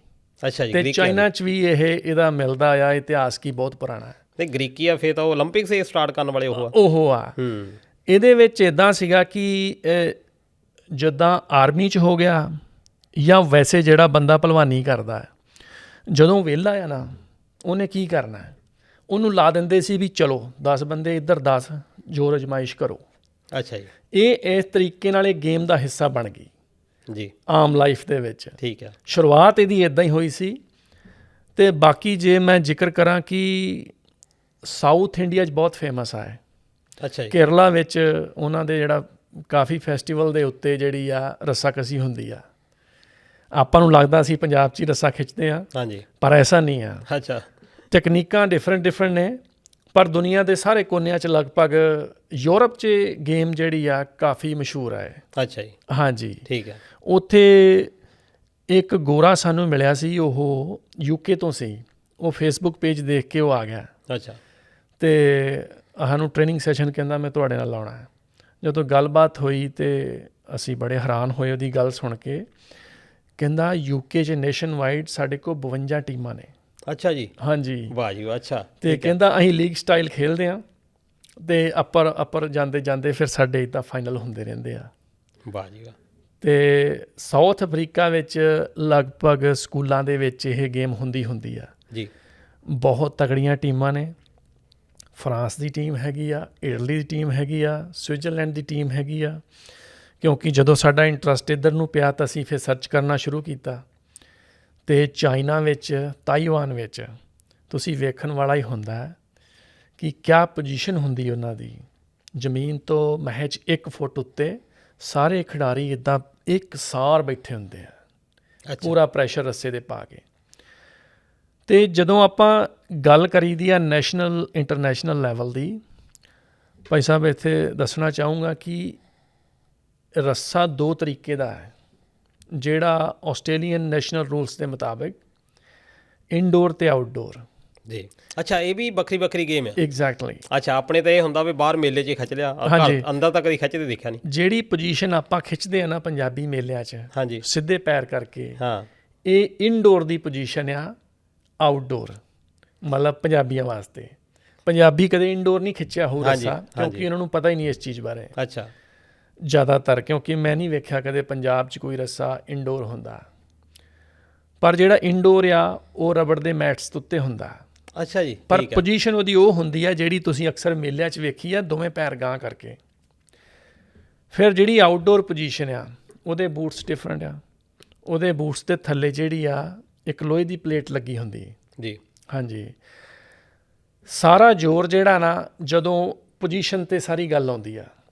ਅੱਛਾ ਜੀ। ਤੇ ਚਾਈਨਾ 'ਚ ਵੀ ਇਹਦਾ ਮਿਲਦਾ ਆ, ਇਤਿਹਾਸ ਕੀ ਬਹੁਤ ਪੁਰਾਣਾ ਹੈ। ਤੇ ਗ੍ਰੀਕੀਆ ਫਿਰ ਤਾਂ ਉਹ ਓਲੰਪਿਕਸ ਹੀ ਸਟਾਰਟ ਕਰਨ ਵਾਲੇ ਉਹ ਆ। ਇਹਦੇ ਵਿੱਚ ਇਦਾਂ ਸੀਗਾ ਕਿ ਜਿੱਦਾਂ ਆਰਮੀ 'ਚ ਹੋ ਗਿਆ ਜਾਂ ਵੈਸੇ ਜਿਹੜਾ ਬੰਦਾ ਭਲਵਾਨੀ ਕਰਦਾ ਹੈ, ਜਦੋਂ ਵਿਹਲਾ ਆ ਨਾ, ਉਹਨੇ ਕੀ ਕਰਨਾ ਹੈ, ਉਹਨੂੰ ਲਾ ਦਿੰਦੇ ਸੀ ਵੀ ਚਲੋ 10 ਬੰਦੇ ਇੱਧਰ 10 ਜ਼ੋਰ ਅਜਮਾਇਸ਼ ਕਰੋ। ਅੱਛਾ ਜੀ। ਇਹ ਇਸ ਤਰੀਕੇ ਨਾਲ ਇਹ ਗੇਮ ਦਾ ਹਿੱਸਾ ਬਣ ਗਈ ਜੀ ਆਮ ਲਾਈਫ ਦੇ ਵਿੱਚ। ਠੀਕ ਹੈ। ਸ਼ੁਰੂਆਤ ਇਹਦੀ ਇੱਦਾਂ ਹੀ ਹੋਈ ਸੀ। ਤੇ ਬਾਕੀ ਜੇ ਮੈਂ ਜ਼ਿਕਰ ਕਰਾਂ ਕਿ ਸਾਊਥ ਇੰਡੀਆ 'ਚ ਬਹੁਤ ਫੇਮਸ ਆ। ਅੱਛਾ ਜੀ। ਕੇਰਲਾ ਵਿੱਚ ਉਹਨਾਂ ਦੇ ਜਿਹੜਾ ਕਾਫੀ ਫੈਸਟੀਵਲ ਦੇ ਉੱਤੇ ਜਿਹੜੀ ਆ ਰੱਸਾਕੱਸੀ ਹੁੰਦੀ ਆ। ਆਪਾਂ ਨੂੰ ਲੱਗਦਾ ਅਸੀਂ ਪੰਜਾਬ 'ਚ ਹੀ ਰੱਸਾ ਖਿੱਚਦੇ ਹਾਂ, ਹਾਂਜੀ, ਪਰ ਐਸਾ ਨਹੀਂ ਆ। ਅੱਛਾ। ਤਕਨੀਕਾਂ ਡਿਫਰੈਂਟ ਨੇ, ਪਰ ਦੁਨੀਆ ਦੇ ਸਾਰੇ ਕੋਨਿਆਂ 'ਚ ਲਗਭਗ ਯੂਰਪ 'ਚ ਗੇਮ ਜਿਹੜੀ ਆ ਕਾਫੀ ਮਸ਼ਹੂਰ ਹੈ। ਅੱਛਾ ਜੀ। ਹਾਂਜੀ, ਠੀਕ ਹੈ। ਉੱਥੇ ਇੱਕ ਗੋਰਾ ਸਾਨੂੰ ਮਿਲਿਆ ਸੀ, ਉਹ ਯੂਕੇ ਤੋਂ ਸੀ। ਉਹ ਫੇਸਬੁੱਕ ਪੇਜ ਦੇਖ ਕੇ ਉਹ ਆ ਗਿਆ। ਅੱਛਾ। ਤੇ ਸਾਨੂੰ ਟ੍ਰੇਨਿੰਗ ਸੈਸ਼ਨ ਕਹਿੰਦਾ ਮੈਂ ਤੁਹਾਡੇ ਨਾਲ ਲਾਉਣਾ ਹੈ। ਜਦੋਂ ਗੱਲਬਾਤ ਹੋਈ ਤੇ ਅਸੀਂ ਬੜੇ ਹੈਰਾਨ ਹੋਏ ਉਹਦੀ ਗੱਲ ਸੁਣ ਕੇ। ਕਹਿੰਦਾ ਯੂਕੇ 'ਚ ਨੇਸ਼ਨ ਵਾਈਡ ਸਾਡੇ ਕੋਲ 52 ਟੀਮਾਂ ਨੇ। ਅੱਛਾ ਜੀ। ਹਾਂਜੀ। ਵਾਹ ਜੀ ਵਾਹ। ਅੱਛਾ। ਤੇ ਕਹਿੰਦਾ ਅਸੀਂ ਲੀਗ ਸਟਾਈਲ ਖੇਲਦੇ ਹਾਂ ਤੇ ਅੱਪਰ ਜਾਂਦੇ ਜਾਂਦੇ ਫਿਰ ਸਾਡੇ ਇੱਦਾਂ ਫਾਈਨਲ ਹੁੰਦੇ ਰਹਿੰਦੇ ਆ। ਵਾਹ ਜੀ ਵਾਹ। ਤੇ ਸਾਊਥ ਅਫਰੀਕਾ ਵਿੱਚ ਲਗਭਗ ਸਕੂਲਾਂ ਦੇ ਵਿੱਚ ਇਹ ਗੇਮ ਹੁੰਦੀ ਆ ਜੀ। ਬਹੁਤ ਤਗੜੀਆਂ ਟੀਮਾਂ ਨੇ। ਫਰਾਂਸ ਦੀ ਟੀਮ ਹੈਗੀ ਆ, ਇਟਲੀ ਦੀ ਟੀਮ ਹੈਗੀ ਆ, ਸਵਿਟਜ਼ਰਲੈਂਡ ਦੀ ਟੀਮ ਹੈਗੀ ਆ। ਕਿਉਂਕਿ ਜਦੋਂ ਸਾਡਾ ਇੰਟਰਸਟ ਇੱਧਰ ਨੂੰ ਪਿਆ ਤਾਂ ਅਸੀਂ ਫਿਰ ਸਰਚ ਕਰਨਾ ਸ਼ੁਰੂ ਕੀਤਾ। ਤੇ ਚਾਈਨਾ ਵਿੱਚ, ਤਾਈਵਾਨ ਵਿੱਚ ਤੁਸੀਂ ਵੇਖਣ ਵਾਲਾ ਹੀ ਹੁੰਦਾ ਕਿ ਕਿਆ ਪੋਜੀਸ਼ਨ ਹੁੰਦੀ ਉਹਨਾਂ ਦੀ। ਜ਼ਮੀਨ ਤੋਂ ਮਹਿਜ 1 ਫੁੱਟ ਉੱਤੇ ਸਾਰੇ ਖਿਡਾਰੀ ਇੱਦਾਂ ਇੱਕ ਸਾਰ ਬੈਠੇ ਹੁੰਦੇ ਆ, ਪੂਰਾ ਪ੍ਰੈਸ਼ਰ ਰੱਸੇ ਦੇ ਪਾ ਕੇ। ਤੇ ਜਦੋਂ ਆਪਾਂ ਗੱਲ ਕਰੀਦੀ ਆ ਨੈਸ਼ਨਲ ਇੰਟਰਨੈਸ਼ਨਲ ਲੈਵਲ ਦੀ, ਭਾਈ ਸਾਹਿਬ ਇੱਥੇ ਦੱਸਣਾ ਚਾਹੂੰਗਾ ਕਿ ਰੱਸਾ 2 ਤਰੀਕੇ ਦਾ ਹੈ। ਜਿਹੜਾ ਆਸਟ੍ਰੇਲੀਅਨ ਨੈਸ਼ਨਲ ਰੂਲਸ ਦੇ ਮੁਤਾਬਿਕ ਇਨਡੋਰ ਤੇ ਆਊਟਡੋਰ। ਜੀ। ਅੱਛਾ, ਇਹ ਵੀ ਵੱਖਰੀ ਵੱਖਰੀ ਗੇਮ ਹੈ। ਐਗਜ਼ੈਕਟਲੀ। ਅੱਛਾ, ਆਪਣੇ ਤਾਂ ਇਹ ਹੁੰਦਾ ਵੀ ਬਾਹਰ ਮੇਲੇ 'ਚ ਹੀ ਖਿੱਚ ਲਿਆ, ਅੰਦਰ ਤਾਂ ਕਦੀ ਖਿੱਚਦੇ ਦੇਖਿਆ ਨਹੀਂ। ਜਿਹੜੀ ਪੋਜੀਸ਼ਨ ਆਪਾਂ ਖਿੱਚਦੇ ਆ ਨਾ ਪੰਜਾਬੀ ਮੇਲਿਆਂ 'ਚ, ਹਾਂਜੀ, ਸਿੱਧੇ ਪੈਰ ਕਰਕੇ, ਹਾਂ, ਇਹ ਇਨਡੋਰ ਦੀ ਪੋਜੀਸ਼ਨ ਆ। ਆਊਟਡੋਰ ਮਤਲਬ ਪੰਜਾਬੀਆਂ ਵਾਸਤੇ। ਪੰਜਾਬੀ ਕਦੇ ਇਨਡੋਰ ਨਹੀਂ ਖਿੱਚਿਆ ਹੋ ਰੱਸਾ, ਕਿਉਂਕਿ ਉਹਨਾਂ ਨੂੰ ਪਤਾ ਹੀ ਨਹੀਂ ਇਸ ਚੀਜ਼ ਬਾਰੇ। ਅੱਛਾ। ਜ਼ਿਆਦਾਤਰ ਕਿਉਂਕਿ ਮੈਂ ਨਹੀਂ ਵੇਖਿਆ ਕਦੇ ਪੰਜਾਬ 'ਚ ਕੋਈ ਰੱਸਾ ਇਨਡੋਰ ਹੁੰਦਾ। ਪਰ ਜਿਹੜਾ ਇਨਡੋਰ ਆ ਉਹ ਰਬੜ ਦੇ ਮੈਟਸ ਉੱਤੇ ਹੁੰਦਾ। ਅੱਛਾ ਜੀ। ਪਰ ਪੋਜੀਸ਼ਨ ਉਹਦੀ ਉਹ ਹੁੰਦੀ ਆ ਜਿਹੜੀ ਤੁਸੀਂ ਅਕਸਰ ਮੇਲਿਆਂ 'ਚ ਵੇਖੀ ਆ, ਦੋਵੇਂ ਪੈਰ ਗਾਂਹ ਕਰਕੇ। ਫਿਰ ਜਿਹੜੀ ਆਊਟਡੋਰ ਪੋਜੀਸ਼ਨ ਆ ਉਹਦੇ ਬੂਟਸ ਡਿਫਰੈਂਟ ਆ। ਉਹਦੇ ਬੂਟਸ ਦੇ ਥੱਲੇ ਜਿਹੜੀ ਆ ਇੱਕ ਲੋਹੇ ਦੀ ਪਲੇਟ ਲੱਗੀ ਹੁੰਦੀ ਜੀ। ਹਾਂਜੀ। ਸਾਰਾ ਜ਼ੋਰ ਜਿਹੜਾ ਨਾ ਜਦੋਂ ਪੋਜੀਸ਼ਨ 'ਤੇ ਸਾਰੀ ਗੱਲ ਆਉਂਦੀ ਆ।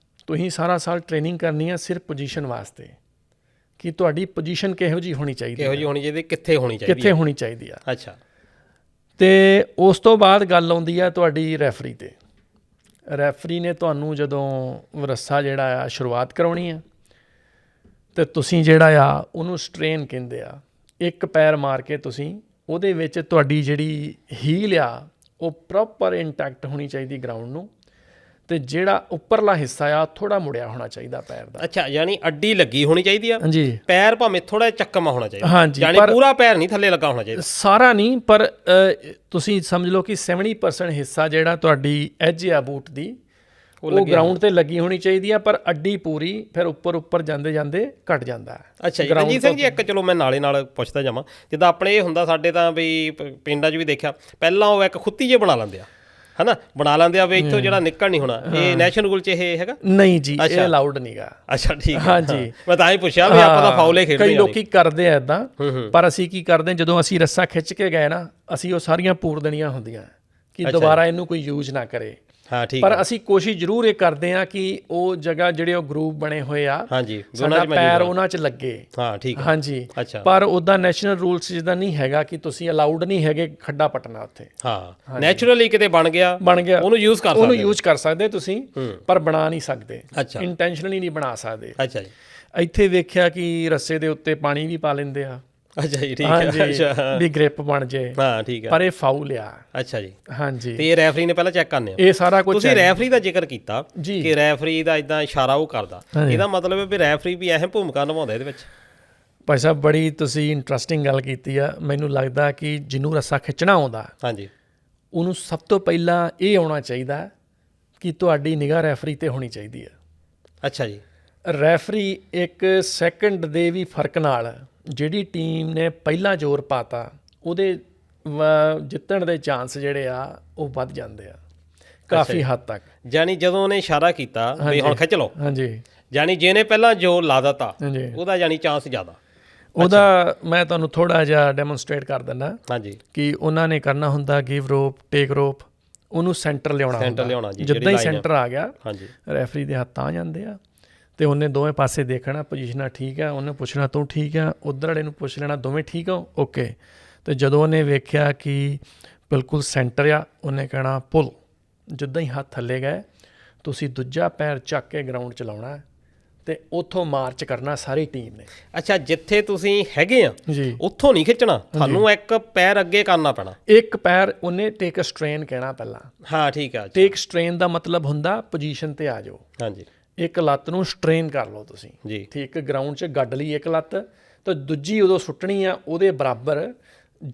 ਤੁਸੀਂ ਸਾਰਾ ਸਾਲ ਟ੍ਰੇਨਿੰਗ ਕਰਨੀ ਆ ਸਿਰਫ ਪੋਜੀਸ਼ਨ ਵਾਸਤੇ ਕਿ ਤੁਹਾਡੀ ਪੋਜੀਸ਼ਨ ਕਿਹੋ ਜਿਹੀ ਹੋਣੀ ਚਾਹੀਦੀ, ਕਿਹੋ ਜਿਹੀ ਹੋਣੀ ਚਾਹੀਦੀ, ਕਿੱਥੇ ਹੋਣੀ ਚਾਹੀਦੀ ਆ। ਅੱਛਾ। ਤੇ ਉਸ ਤੋਂ ਬਾਅਦ ਗੱਲ ਆਉਂਦੀ ਆ ਤੁਹਾਡੀ ਰੈਫਰੀ 'ਤੇ। ਰੈਫਰੀ ਨੇ ਤੁਹਾਨੂੰ ਜਦੋਂ ਰੱਸਾ ਜਿਹੜਾ ਆ ਸ਼ੁਰੂਆਤ ਕਰਾਉਣੀ ਆ ਤੇ ਤੁਸੀਂ ਜਿਹੜਾ ਆ ਉਹਨੂੰ ਸਟ੍ਰੇਨ ਕਹਿੰਦੇ ਆ। ਇੱਕ ਪੈਰ ਮਾਰ ਕੇ ਤੁਸੀਂ ਉਹਦੇ ਵਿੱਚ ਤੁਹਾਡੀ ਜਿਹੜੀ ਹੀਲ ਆ ਉਹ ਪ੍ਰੋਪਰ ਇੰਟੈਕਟ ਹੋਣੀ ਚਾਹੀਦੀ ਗਰਾਊਂਡ ਨੂੰ। ਤੇ ਜਿਹੜਾ ਉੱਪਰਲਾ ਹਿੱਸਾ ਆ ਥੋੜਾ ਮੁੜਿਆ ਹੋਣਾ ਚਾਹੀਦਾ ਪੈਰ ਦਾ। ਅੱਛਾ, ਯਾਨੀ ਅੱਡੀ ਲੱਗੀ ਹੋਣੀ ਚਾਹੀਦੀ ਆ। ਹਾਂਜੀ। ਪੈਰ ਭਾਵੇਂ ਥੋੜਾ ਚੱਕਮਾ ਹੋਣਾ ਚਾਹੀਦਾ। ਹਾਂਜੀ, ਯਾਨੀ ਪੂਰਾ ਪੈਰ ਨਹੀਂ ਥੱਲੇ ਲੱਗਾ ਹੋਣਾ ਚਾਹੀਦਾ। ਸਾਰਾ ਨਹੀਂ, ਪਰ ਤੁਸੀਂ ਸਮਝ ਲਓ ਕਿ 70% ਹਿੱਸਾ ਜਿਹੜਾ ਤੁਹਾਡੀ ਐਜ ਆ ਬੂਟ ਦੀ ਉਹ ਗਰਾਊਂਡ ਤੇ ਲੱਗੀ ਹੋਣੀ ਚਾਹੀਦੀ ਆ। ਪਰ ਅੱਡੀ ਪੂਰੀ ਫਿਰ ਉੱਪਰ ਜਾਂਦੇ ਜਾਂਦੇ ਘਟ ਜਾਂਦਾ ਹੈ। ਅੱਛਾ ਜੀ। ਰਣਜੀਤ ਸਿੰਘ ਜੀ, ਇੱਕ ਚਲੋ ਮੈਂ ਨਾਲੇ ਨਾਲ ਪੁੱਛਦਾ ਜਾਵਾਂ, ਜਿੱਦਾਂ ਆਪਣੇ ਇਹ ਹੁੰਦਾ ਸਾਡੇ ਤਾਂ ਵੀ ਪਿੰਡਾਂ 'ਚ ਵੀ ਦੇਖਿਆ, ਪਹਿਲਾਂ ਉਹ ਇੱਕ ਖੁੱਤੀ ਜਿਹੇ ਬਣਾ ਲੈਂਦੇ ਆ, ਹਨਾ, ਬਣਾ ਲੈਂਦੇ ਆ ਵੀ ਇੱਥੋਂ ਜਿਹੜਾ ਨਿਕਲ ਨਹੀਂ ਹੋਣਾ। ਇਹ ਨੈਸ਼ਨਲ ਰੂਲ 'ਚ ਇਹ ਹੈਗਾ? ਨਹੀਂ ਜੀ, ਇਹ ਅਲਾਉਡ ਨਹੀਂਗਾ। ਅੱਛਾ, ਠੀਕ ਹੈ। ਹਾਂਜੀ, ਮੈਂ ਤਾਂ ਹੀ ਪੁੱਛਿਆ ਵੀ ਆਪਾਂ ਤਾਂ ਫਾਉਲੇ ਖੇਡਦੇ। ਕਈ ਲੋਕੀ ਕਰਦੇ ਆ ਇਦਾਂ, ਪਰ ਅਸੀਂ ਕੀ ਕਰਦੇ, ਜਦੋਂ ਅਸੀਂ ਰੱਸਾ ਖਿੱਚ ਕੇ ਗਏ ਨਾ, ਅਸੀਂ ਉਹ ਸਾਰੀਆਂ ਪੂਰ ਦੇਣੀਆਂ ਹੁੰਦੀਆਂ ਕਿ ਦੁਬਾਰਾ ਇਹਨੂੰ ਕੋਈ ਯੂਜ਼ ਨਾ ਕਰੇ। ਹਾਂ, ਠੀਕ। ਪਰ ਅਸੀਂ ਕੋਸ਼ਿਸ਼ ਜ਼ਰੂਰ ਇਹ ਕਰਦੇ ਹਾਂ ਕਿ ਉਹ ਜਗ੍ਹਾ ਜਿਹੜੇ ਉਹ ਗਰੂਪ ਬਣੇ ਹੋਏ ਆ, ਹਾਂਜੀ, ਸਾਡਾ ਪੈਰ ਉਹਨਾਂ 'ਚ ਲੱਗੇ। ਹਾਂ, ਠੀਕ। ਹਾਂਜੀ। ਅੱਛਾ। ਪਰ ਉੱਦਾਂ ਨੈਸ਼ਨਲ ਰੂਲਸ ਜਿੱਦਾਂ ਨਹੀਂ ਹੈਗਾ ਕਿ ਤੁਸੀਂ ਅਲਾਉਡ ਨਹੀਂ ਹੈਗੇ ਖੱਡਾ ਪਟਣਾ ਉੱਥੇ। ਹਾਂ, ਨੈਚੁਰਲੀ ਕਿਤੇ ਬਣ ਗਿਆ ਉਹਨੂੰ ਯੂਜ਼ ਕਰ ਸਕਦੇ, ਤੁਸੀਂ, ਪਰ ਬਣਾ ਨਹੀਂ ਸਕਦੇ। ਅੱਛਾ। ਇੰਟੈਂਸ਼ਨਲੀ ਨਹੀਂ ਬਣਾ ਸਕਦੇ। ਅੱਛਾ ਜੀ। ਇੱਥੇ ਵੇਖਿਆ ਕਿ ਰੱਸੇ ਦੇ ਉੱਤੇ ਪਾਣੀ ਵੀ ਪਾ ਲੈਂਦੇ ਆ। ਅੱਛਾ ਜੀ, ਠੀਕ ਹੈ। ਹਾਂਜੀ, ਅੱਛਾ, ਵੀ ਗ੍ਰਿਪ ਬਣ ਜੇ। ਹਾਂ ਠੀਕ ਹੈ। ਪਰ ਇਹ ਫਾਉਲ ਆ। ਅੱਛਾ ਜੀ, ਹਾਂਜੀ, ਤੇ ਇਹ ਰੈਫਰੀ ਨੇ ਪਹਿਲਾਂ ਚੈੱਕ ਕਰਨੇ ਆ। ਇਹ ਸਾਰਾ ਕੁਝ ਤੁਸੀਂ ਰੈਫਰੀ ਦਾ ਜ਼ਿਕਰ ਕੀਤਾ ਜੀ। ਕਿ ਰੈਫਰੀ ਦਾ ਇਦਾਂ ਇਸ਼ਾਰਾ ਉਹ ਕਰਦਾ, ਹਾਂਜੀ। ਇਹਦਾ ਮਤਲਬ ਹੈ ਵੀ ਰੈਫਰੀ ਵੀ ਅਹਿਮ ਭੂਮਿਕਾ ਨਿਭਾਉਂਦਾ ਇਹਦੇ ਵਿੱਚ। ਭਾਈ ਸਾਹਿਬ ਬੜੀ ਤੁਸੀਂ ਇੰਟਰਸਟਿੰਗ ਗੱਲ ਕੀਤੀ ਆ। ਮੈਨੂੰ ਲੱਗਦਾ ਕਿ ਜਿਹਨੂੰ ਰੱਸਾ ਖਿੱਚਣਾ ਆਉਂਦਾ ਹਾਂਜੀ, ਉਹਨੂੰ ਸਭ ਤੋਂ ਪਹਿਲਾਂ ਇਹ ਆਉਣਾ ਚਾਹੀਦਾ ਕਿ ਤੁਹਾਡੀ ਨਿਗਾਹ ਰੈਫਰੀ ਤੇ ਹੋਣੀ ਚਾਹੀਦੀ ਆ। ਅੱਛਾ ਜੀ, ਰੈਫਰੀ ਇੱਕ ਸੈਕਿੰਡ ਦੇ ਵੀ ਫਰਕ ਨਾਲ ਜਿਹੜੀ ਟੀਮ ਨੇ ਪਹਿਲਾਂ ਜ਼ੋਰ ਪਾਤਾ ਉਹਦੇ ਜਿੱਤਣ ਦੇ ਚਾਂਸ ਜਿਹੜੇ ਆ ਉਹ ਵੱਧ ਜਾਂਦੇ ਆ ਕਾਫੀ ਹੱਦ ਤੱਕ। ਜਾਨੀ ਜਦੋਂ ਉਹਨੇ ਇਸ਼ਾਰਾ ਕੀਤਾ ਵੀ ਹੁਣ ਖਿੱਚ ਲਓ, ਹਾਂਜੀ, ਜਾਨੀ ਜਿਹਨੇ ਪਹਿਲਾਂ ਜ਼ੋਰ ਲਾ ਦਿੱਤਾ ਹਾਂਜੀ, ਉਹਦਾ ਜਾਨੀ ਚਾਂਸ ਜ਼ਿਆਦਾ। ਉਹਦਾ ਮੈਂ ਤੁਹਾਨੂੰ ਥੋੜਾ ਜਿਹਾ ਡੈਮੋਨਸਟ੍ਰੇਟ ਕਰ ਦਿੰਦਾ ਹਾਂਜੀ, ਕਿ ਉਹਨਾਂ ਨੇ ਕਰਨਾ ਹੁੰਦਾ ਗਿਵ ਰੋਪ ਟੇਕ ਰੋਪ, ਉਹਨੂੰ ਸੈਂਟਰ ਲਿਆਉਣਾ ਸੈਂਟਰ ਲਿਆਉਣਾ ਜੀ। ਜਿੱਦਾਂ ਹੀ ਸੈਂਟਰ ਆ ਗਿਆ ਹਾਂਜੀ, ਰੈਫਰੀ ਦੇ ਹੱਥ ਆ ਜਾਂਦੇ ਆ ਤੇ ਉਹਨੇ ਦੋਵੇਂ ਪਾਸੇ ਦੇਖਣਾ ਪੋਜੀਸ਼ਨਾਂ ਠੀਕ ਆ, ਉਹਨੇ ਪੁੱਛਣਾ ਤੂੰ ਠੀਕ ਆ, ਉਧਰ ਵਾਲੇ ਨੂੰ ਪੁੱਛ ਲੈਣਾ ਦੋਵੇਂ ਠੀਕ ਹੋ ਓਕੇ। ਤੇ ਜਦੋਂ ਉਹਨੇ ਵੇਖਿਆ ਕਿ ਬਿਲਕੁਲ ਸੈਂਟਰ ਆ ਉਹਨੇ ਕਹਿਣਾ ਪੁੱਲ। ਜਿੱਦਾਂ ਹੀ ਹੱਥ ਥੱਲੇ ਗਏ ਤੁਸੀਂ ਦੂਜਾ ਪੈਰ ਚੱਕ ਕੇ ਗਰਾਊਂਡ 'ਚ ਲਾਉਣਾ ਤੇ ਉੱਥੋਂ ਮਾਰਚ ਕਰਨਾ ਸਾਰੀ ਟੀਮ ਨੇ। ਅੱਛਾ, ਜਿੱਥੇ ਤੁਸੀਂ ਹੈਗੇ ਆ ਜੀ ਉੱਥੋਂ ਨਹੀਂ ਖਿੱਚਣਾ, ਤੁਹਾਨੂੰ ਇੱਕ ਪੈਰ ਅੱਗੇ ਕਰਨਾ ਪੈਣਾ। ਇੱਕ ਪੈਰ ਉਹਨੇ ਟੇਕ ਸਟ੍ਰੇਨ ਕਹਿਣਾ ਪਹਿਲਾਂ। ਹਾਂ ਠੀਕ ਆ। ਟੇਕ ਸਟ੍ਰੇਨ ਦਾ ਮਤਲਬ ਹੁੰਦਾ ਪੋਜੀਸ਼ਨ ਤੇ ਆ ਜਾਓ। ਹਾਂਜੀ, ਇੱਕ ਲੱਤ ਨੂੰ ਸਟ੍ਰੇਨ ਕਰ ਲਓ ਤੁਸੀਂ ਜੀ, ਠੀਕ, ਗਰਾਊਂਡ 'ਚ ਗੱਡ ਲਈ ਇੱਕ ਲੱਤ ਤਾਂ ਦੂਜੀ ਉਦੋਂ ਸੁੱਟਣੀ ਆ ਉਹਦੇ ਬਰਾਬਰ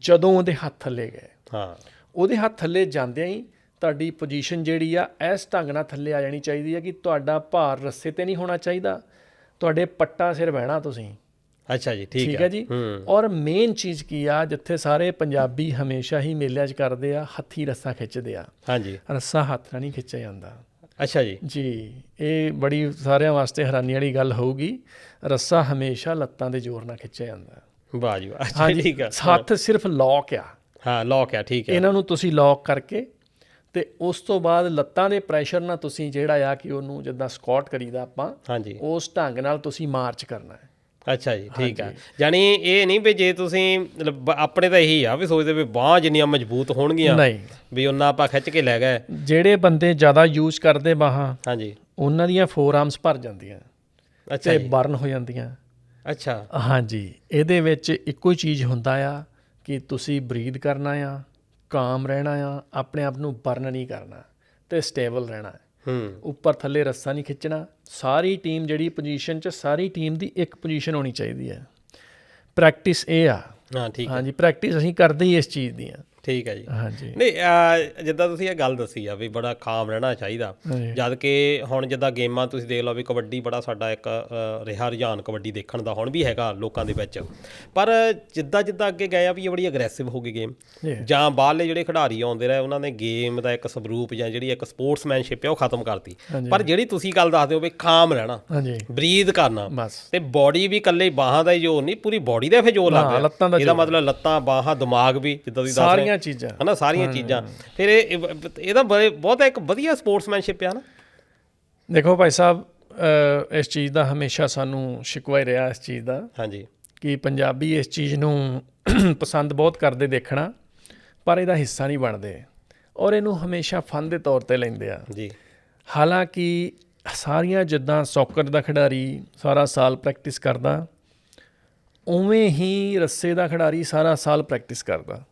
ਜਦੋਂ ਉਹਦੇ ਹੱਥ ਥੱਲੇ ਗਏ। ਹਾਂ, ਉਹਦੇ ਹੱਥ ਥੱਲੇ ਜਾਂਦਿਆਂ ਹੀ ਤੁਹਾਡੀ ਪੋਜੀਸ਼ਨ ਜਿਹੜੀ ਆ ਇਸ ਢੰਗ ਨਾਲ ਥੱਲੇ ਆ ਜਾਣੀ ਚਾਹੀਦੀ ਹੈ ਕਿ ਤੁਹਾਡਾ ਭਾਰ ਰੱਸੇ ਤੇ ਨਹੀਂ ਹੋਣਾ ਚਾਹੀਦਾ, ਤੁਹਾਡੇ ਪੱਟਾਂ ਸਿਰ ਬਹਿਣਾ ਤੁਸੀਂ। ਅੱਛਾ ਜੀ, ਠੀਕ ਹੈ ਜੀ। ਔਰ ਮੇਨ ਚੀਜ਼ ਕੀ ਆ ਜਿੱਥੇ ਸਾਰੇ ਪੰਜਾਬੀ ਹਮੇਸ਼ਾ ਹੀ ਮੇਲਿਆਂ 'ਚ ਕਰਦੇ ਆ, ਹੱਥੀ ਰੱਸਾ ਖਿੱਚਦੇ ਆ। ਹਾਂਜੀ, ਰੱਸਾ ਹੱਥ ਨਾਲ ਨਹੀਂ ਖਿੱਚਿਆ ਜਾਂਦਾ ਅੱਛਾ ਜੀ, ਜੀ। ਇਹ ਬੜੀ ਸਾਰਿਆਂ ਵਾਸਤੇ ਹੈਰਾਨੀ ਵਾਲੀ ਗੱਲ ਹੋਊਗੀ, ਰੱਸਾ ਹਮੇਸ਼ਾ ਲੱਤਾਂ ਦੇ ਜ਼ੋਰ ਨਾਲ ਖਿੱਚਿਆ ਜਾਂਦਾ। ਵਾਹ ਜੀ ਵਾਹ। ਅੱਛਾ ਠੀਕ ਆ। ਹੱਥ ਸਿਰਫ ਲੌਕ ਆ। ਹਾਂ ਲੌਕ ਆ, ਠੀਕ ਹੈ। ਇਹਨਾਂ ਨੂੰ ਤੁਸੀਂ ਲੌਕ ਕਰਕੇ ਤੇ ਉਸ ਤੋਂ ਬਾਅਦ ਲੱਤਾਂ ਦੇ ਪ੍ਰੈਸ਼ਰ ਨਾਲ ਤੁਸੀਂ ਜਿਹੜਾ ਆ ਕਿ ਉਹਨੂੰ ਜਿੱਦਾਂ ਸਕਾਟ ਕਰੀਦਾ ਆਪਾਂ, ਹਾਂਜੀ, ਉਸ ਢੰਗ ਨਾਲ ਤੁਸੀਂ ਮਾਰਚ ਕਰਨਾ ਹੈ। ਅੱਛਾ ਜੀ, ਠੀਕ ਆ। ਜਾਨੀ ਇਹ ਨਹੀਂ ਵੀ ਜੇ ਤੁਸੀਂ ਆਪਣੇ ਤਾਂ ਇਹੀ ਆ ਵੀ ਸੋਚਦੇ ਵੀ ਬਾਹਾਂ ਜਿੰਨੀਆਂ ਮਜ਼ਬੂਤ ਹੋਣਗੀਆਂ ਨਹੀਂ, ਵੀ ਉਹਨਾਂ ਆਪਾਂ ਖਿੱਚ ਕੇ ਲੈ ਗਏ। ਜਿਹੜੇ ਬੰਦੇ ਜ਼ਿਆਦਾ ਯੂਜ਼ ਕਰਦੇ ਬਾਹਾਂ ਹਾਂਜੀ, ਉਹਨਾਂ ਦੀਆਂ ਫੋਰ ਆਰਮਸ ਭਰ ਜਾਂਦੀਆਂ ਅੱਛਾ ਤੇ ਜੀ, ਬਰਨ ਹੋ ਜਾਂਦੀਆਂ। ਅੱਛਾ, ਹਾਂਜੀ, ਇਹਦੇ ਵਿੱਚ ਇੱਕੋ ਹੀ ਚੀਜ਼ ਹੁੰਦਾ ਆ ਕਿ ਤੁਸੀਂ ਬਰੀਥ ਕਰਨਾ ਆ, ਕਾਮ ਰਹਿਣਾ ਆ, ਆਪਣੇ ਆਪ ਨੂੰ ਬਰਨ ਨਹੀਂ ਕਰਨਾ ਤੇ ਸਟੇਬਲ ਰਹਿਣਾ। ਉੱਪਰ ਥੱਲੇ ਰੱਸਾ ਨਹੀਂ ਖਿੱਚਣਾ। ਸਾਰੀ ਟੀਮ ਜਿਹੜੀ ਪੋਜੀਸ਼ਨ 'ਚ, ਸਾਰੀ ਟੀਮ ਦੀ ਇੱਕ ਪੋਜੀਸ਼ਨ ਹੋਣੀ ਚਾਹੀਦੀ ਹੈ। ਪ੍ਰੈਕਟਿਸ ਇਹ ਆ। ਹਾਂ ਠੀਕ, ਹਾਂਜੀ, ਪ੍ਰੈਕਟਿਸ ਅਸੀਂ ਕਰਦੇ ਹੀ ਇਸ ਚੀਜ਼ ਦੀ ਆ। ਠੀਕ ਹੈ ਜੀ। ਹਾਂਜੀ, ਨਹੀਂ ਜਿੱਦਾਂ ਤੁਸੀਂ ਇਹ ਗੱਲ ਦੱਸੀ ਆ ਵੀ ਬੜਾ ਕਾਮ ਰਹਿਣਾ ਚਾਹੀਦਾ, ਜਦ ਕਿ ਹੁਣ ਜਿੱਦਾਂ ਗੇਮਾਂ ਤੁਸੀਂ ਦੇਖ ਲਓ ਵੀ ਕਬੱਡੀ ਬੜਾ ਸਾਡਾ ਇੱਕ ਰਿਹਾ ਰੁਝਾਨ ਕਬੱਡੀ ਦੇਖਣ ਦਾ ਹੁਣ ਵੀ ਹੈਗਾ ਲੋਕਾਂ ਦੇ ਵਿੱਚ, ਪਰ ਜਿੱਦਾਂ ਜਿੱਦਾਂ ਅੱਗੇ ਗਏ ਆ ਵੀ ਇਹ ਬੜੀ ਅਗਰੈਸਿਵ ਹੋ ਗਈ ਗੇਮ, ਜਾਂ ਬਾਹਰਲੇ ਜਿਹੜੇ ਖਿਡਾਰੀ ਆਉਂਦੇ ਰਹੇ ਉਹਨਾਂ ਨੇ ਗੇਮ ਦਾ ਇੱਕ ਸਰੂਪ ਜਾਂ ਜਿਹੜੀ ਇੱਕ ਸਪੋਰਟਸਮੈਨਸ਼ਿਪ ਹੈ ਉਹ ਖਤਮ ਕਰਤੀ। ਪਰ ਜਿਹੜੀ ਤੁਸੀਂ ਗੱਲ ਦੱਸਦੇ ਹੋ ਵੀ ਕਾਮ ਰਹਿਣਾ, ਬਰੀਥ ਕਰਨਾ, ਬਸ, ਤੇ ਬੋਡੀ ਵੀ ਇਕੱਲੇ ਬਾਹਾਂ ਦਾ ਹੀ ਜ਼ੋਰ ਨਹੀਂ, ਪੂਰੀ ਬੋਡੀ ਦਾ ਫਿਰ ਜ਼ੋਰ ਲੱਗ ਰਿਹਾ। ਇਹਦਾ ਮਤਲਬ ਲੱਤਾਂ, ਬਾਹਾਂ, ਦਿਮਾਗ ਵੀ ਜਿੱਦਾਂ ਤੁਸੀਂ ਦੱਸ ਰਹੇ ਚੀਜ਼ਾਂ ਹਨਾ, ਸਾਰੀਆਂ ਚੀਜ਼ਾਂ। ਫਿਰ ਇਹਦਾ ਬਹੁਤ ਇੱਕ ਵਧੀਆ ਸਪੋਰਟਸਮੈਨਸ਼ਿਪ ਆ ਨਾ। ਦੇਖੋ ਭਾਈ ਸਾਹਿਬ, ਇਸ ਚੀਜ਼ ਦਾ ਹਮੇਸ਼ਾ ਸਾਨੂੰ ਸ਼ਿਕਵਾ ਹੀ ਰਿਹਾ ਇਸ ਚੀਜ਼ ਦਾ। ਹਾਂਜੀ, ਕਿ ਪੰਜਾਬੀ ਇਸ ਚੀਜ਼ ਨੂੰ ਪਸੰਦ ਬਹੁਤ ਕਰਦੇ ਦੇਖਣਾ, ਪਰ ਇਹਦਾ ਹਿੱਸਾ ਨਹੀਂ ਬਣਦੇ ਔਰ ਇਹਨੂੰ ਹਮੇਸ਼ਾ ਫਨ ਦੇ ਤੌਰ 'ਤੇ ਲੈਂਦੇ ਆ ਜੀ। ਹਾਲਾਂਕਿ ਸਾਰੀਆਂ ਜਿੱਦਾਂ ਸੌਕਰ ਦਾ ਖਿਡਾਰੀ ਸਾਰਾ ਸਾਲ ਪ੍ਰੈਕਟਿਸ ਕਰਦਾ, ਉਵੇਂ ਹੀ ਰੱਸੇ ਦਾ ਖਿਡਾਰੀ ਸਾਰਾ ਸਾਲ ਪ੍ਰੈਕਟਿਸ ਕਰਦਾ।